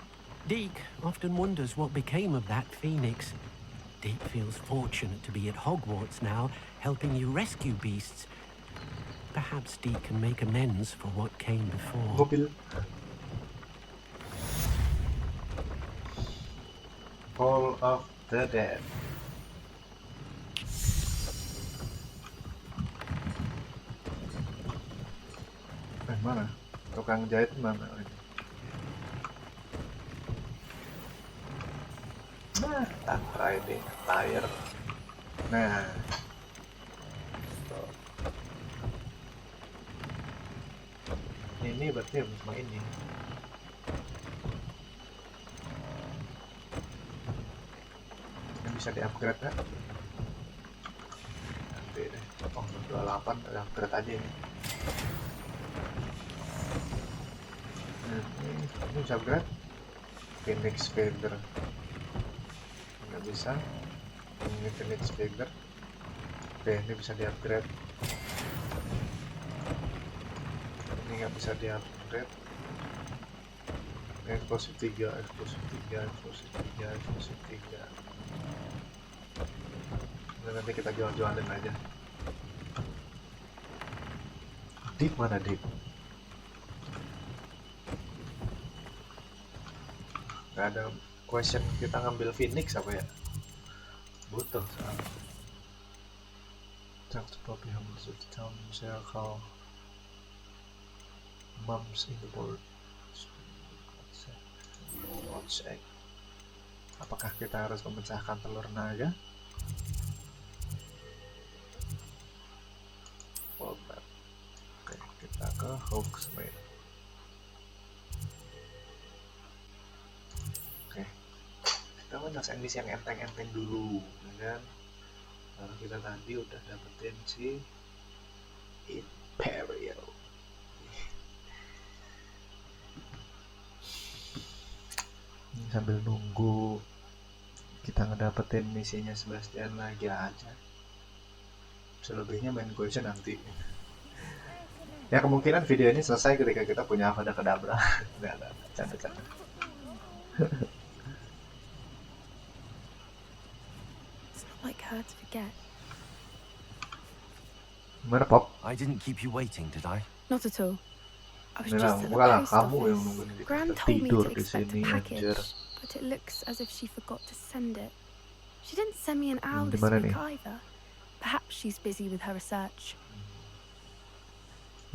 Deke often wonders what became of that phoenix. Deke feels fortunate to be at Hogwarts now, helping you rescue beasts. Perhaps Deke can make amends for what came before.
Hall of the Dead. Mana? Tukang jahit mana? Nah, riding tire. Nah, ini berarti harus main ini. Yang bisa di-upgrade kan? Nanti deh. Oh, 28 upgrade aja ini. Ini bisa upgrade Phoenix Feather. Nggak bisa. Ini Phoenix Feather. Oke, ini bisa di upgrade. Ini nggak bisa di upgrade. Explosive 3, Explosive 3, Explosive 3, Explosive 3. Nah, nanti kita jual-jualin aja. Deep mana Deep? Gak ada question kita ngambil Phoenix apa ya? Butuh soalnya. Talk to Poppy Humbles of the town circle. Mums in the board. Check. Apakah kita harus memecahkan telur naga? Oke, kita ke Hogsmeade. Kita menyelesaikan misi yang enteng-enteng dulu, ya kan? Lalu kita tadi udah dapetin si Imperial. Ini sambil nunggu kita ngedapetin misinya Sebastian lagi aja. Selebihnya main quest nanti. Ya kemungkinan video ini selesai ketika kita punya Avada Kedavra. Enggak, canda-canda.
It's not like her to forget.
Gimana, Pop?
I didn't keep you waiting, did I?
Not at all. I was
Enggak,
just at the
enggak lah,
post
kamu yang
office.
nungguin di
Gran
kita
told me
tidur
to
di
expect
sini,
a package,
anjir.
but it looks as if she forgot to send it. She didn't send me an owl
Di
this
mana
week
nih?
either. Perhaps she's busy with her research.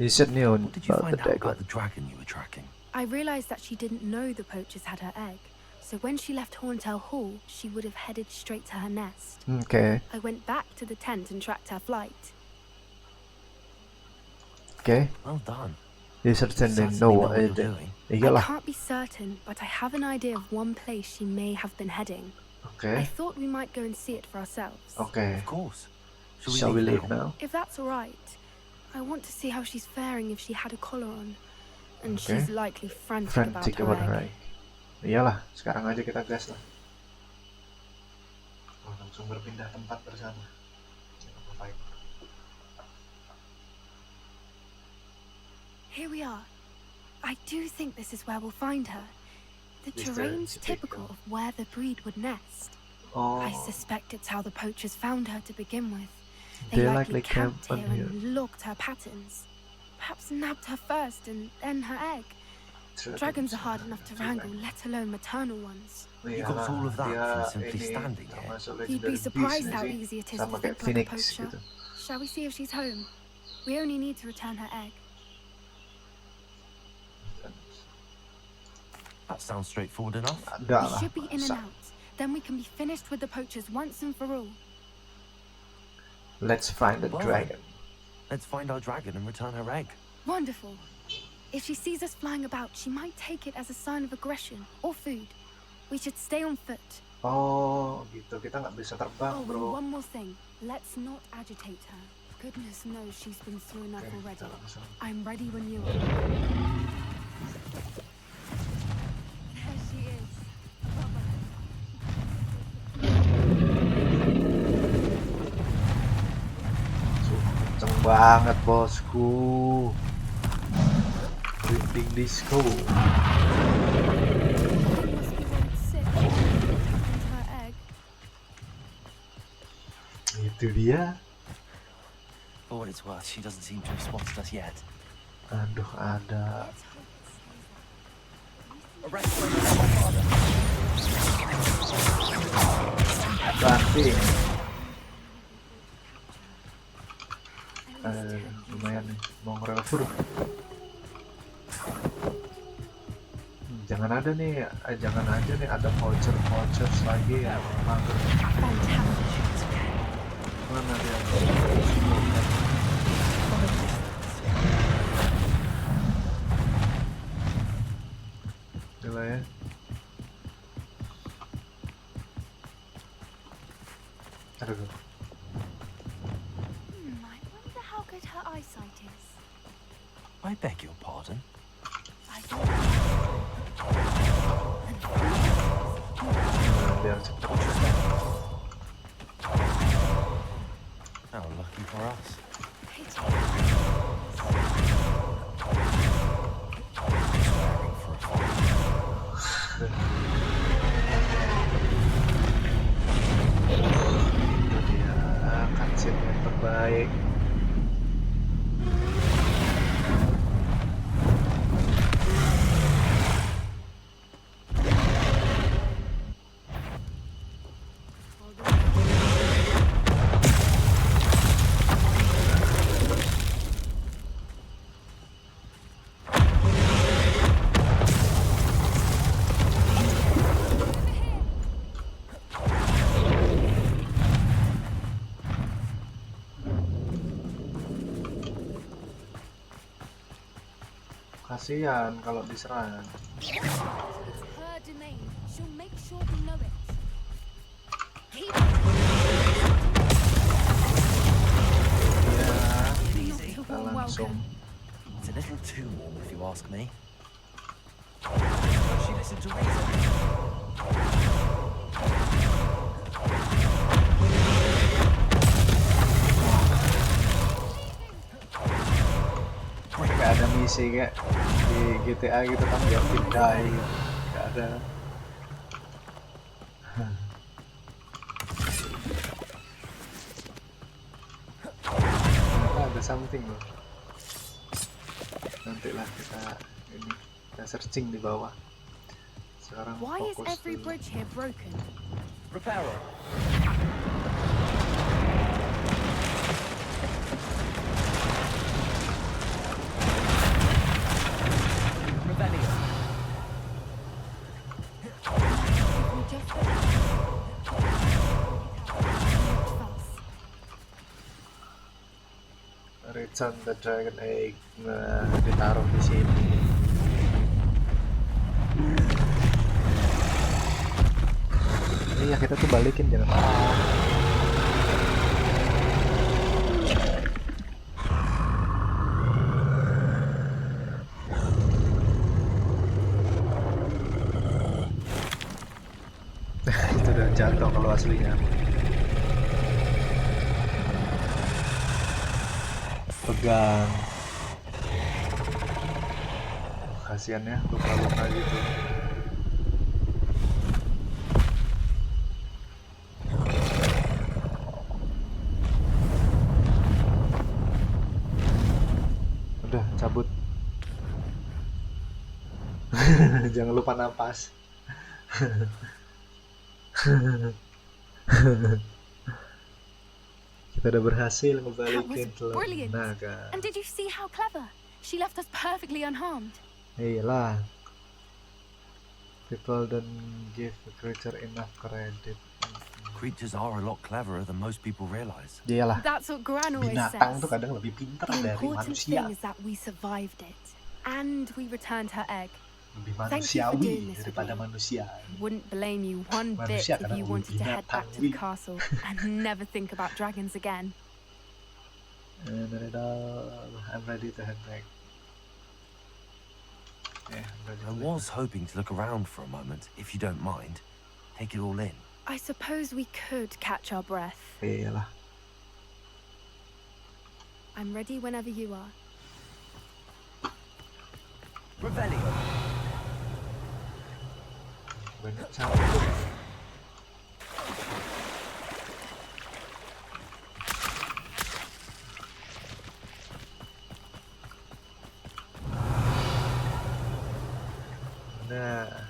You said new
What did you
about
find
the
out
dragon.
about the dragon you were tracking?
I realized that she didn't know the poachers had her egg, so when she left Horntail Hall, she would have headed straight to her nest.
Okay.
I went back to the tent and tracked her flight.
Okay.
Well done.
You certainly
Certainly
know
know
what
what
I
you're
did.
doing.
I
Iyalah.
can't be certain, but I have an idea of one place she may have been heading. I
Okay.
thought we might go and see it for ourselves.
Okay.
Of course.
Shall we leave now?
If that's all right, I want to see how she's faring if she had a collar on. And
Okay.
she's likely frantic
Frantic
about
about
her
her
egg.
eye. Iyalah, sekarang aja kita gas lah. Oh, langsung berpindah tempat bersama. Baik.
Here we are. I do think this is where we'll find her. The
This is
terrain's
typical.
typical of where the breed would nest.
Oh,
I suspect it's how the poachers found her to begin with.
They
They
likely
likely camped
camped
here
on
and logged her patterns. Perhaps nabbed her first and then her egg. Dragons are hard enough to wrangle, let alone maternal ones.
You got all of that
dia
from simply
ini
standing here.
termasuk
You'd be
legendary
surprised
beast
how
nggak sih?
easy it is
Sama
to
kayak
think like a
Phoenix
poacher.
gitu.
Shall we see if she's home? We only need to return her egg.
That sounds straightforward enough.
Ada
We
lah.
should be in and
Sa-
out. Then we can be finished with the poachers once and for all.
Let's find the
Well,
dragon.
Let's find our dragon and return her egg.
Wonderful. If she sees us flying about, she might take it as a sign of aggression or food. We should stay on foot.
Oh, gitu. Kita nggak bisa terbang,
Oh, and
bro.
one more thing. Let's not agitate her. Goodness knows she's been through enough
Okay,
already.
kita langsung.
I'm ready when you are. There she is.
Kenceng banget, bosku. Printing disco.
Must be worried sick. Into her egg.
Itu dia.
For what it's worth, she doesn't seem to have spotted us yet.
Aduh, ada. Banting. Lumayan nih, mau ngerelfur. Jangan ada nih, jangan aja nih ada vouchers lagi ya, mager. Mana dia? Gila ya. Aduh.
I wonder how good her eyesight is.
I beg your pardon.
Biar cepet.
How lucky for us.
Itu dia cutscene yang terbaik. Kasihan kalau diserang.
It's her domain. She'll make sure we know it. Keep
Ya, kita langsung.
It's a little too warm if you ask me. She listened to reason. Great.
masih kayak di GTA gitu kan, nggak pindah, nggak ada. Ternyata ada something loh. Nanti lah kita searching di bawah. Sekarang
Why is
fokus
every
dulu.
bridge here broken?
Reparo. Revelio.
We just
Return the Dragon Egg, nah, ditaruh di sini. Iya, kita tuh balikin jangan marah. Itu udah jatuh kalau aslinya. Pegang. Kasian ya, luka-luka gitu. Udah, cabut. Jangan lupa napas. Kita udah berhasil
That was
ngebalikin telur
brilliant.
naga.
And did you see how clever? She left us perfectly unharmed.
Iyalah. People don't give a creature enough credit.
Creatures are a lot cleverer than most people realize.
Iyalah.
That's what Gran always
Binatang
says.
tuh kadang lebih pintar
The
dari
important
manusia.
thing is that we survived it. And we returned her egg.
Lebih
Thank you for doing
manusiawi
this with
daripada
me.
manusia.
Wouldn't blame you one bit
Manusia
if
kadang
you
lebih
wanted to head back to the
binatangi.
castle and never think about dragons again.
And then I'm ready to head back. Yeah, I'm ready to
I was hoping to look around for a moment, if you don't mind. Take it all in.
I suppose we could catch our breath.
Iyalah.
I'm ready whenever you are.
Revelio.
Banyak campur. Nah.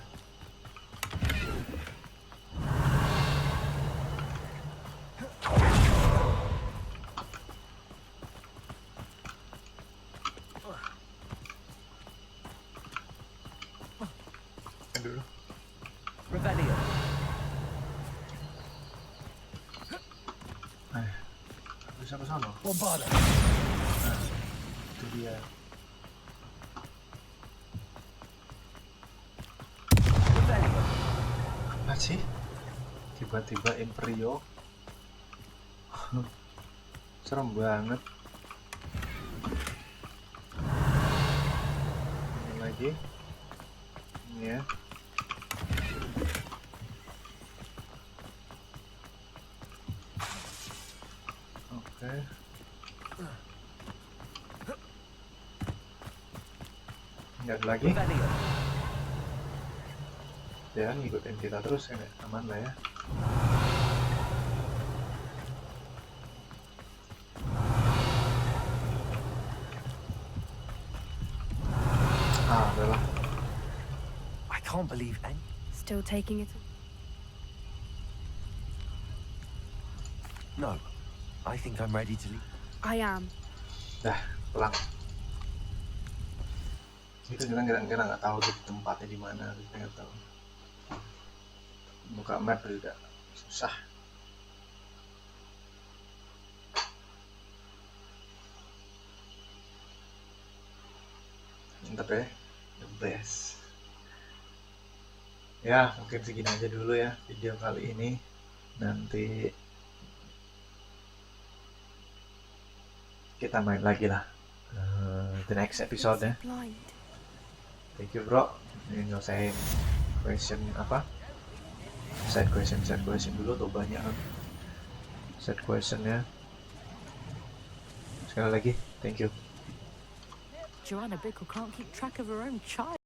Aduh.
Revelio.
Bisa ke sana.
Bombada.
Nah, itu dia.
Revelio.
Apa sih? Tiba-tiba Imperio. Serem banget. Ini lagi. Ini ya. Oke. Nggak ada lagi.
Revelio.
Ya, ngikutin kita terus ya, aman lah ya. Ah, udahlah.
I can't believe any.
Still taking it?
No. I think I'm ready to leave.
I am.
Dah, pulang. Itu kita nggak tahu tuh tempatnya di mana, kita nggak tahu. Buka map juga susah. Mantap ya, the best. Ya, mungkin segini aja dulu ya video kali ini. Nanti kita main lagi lah the next episode ya.
Blind.
Thank you bro. Ini nyelesain question apa? Side question dulu tuh banyak kan. Side question ya. Sekali lagi, thank you.
Joanna Bickle can't keep track of her own child.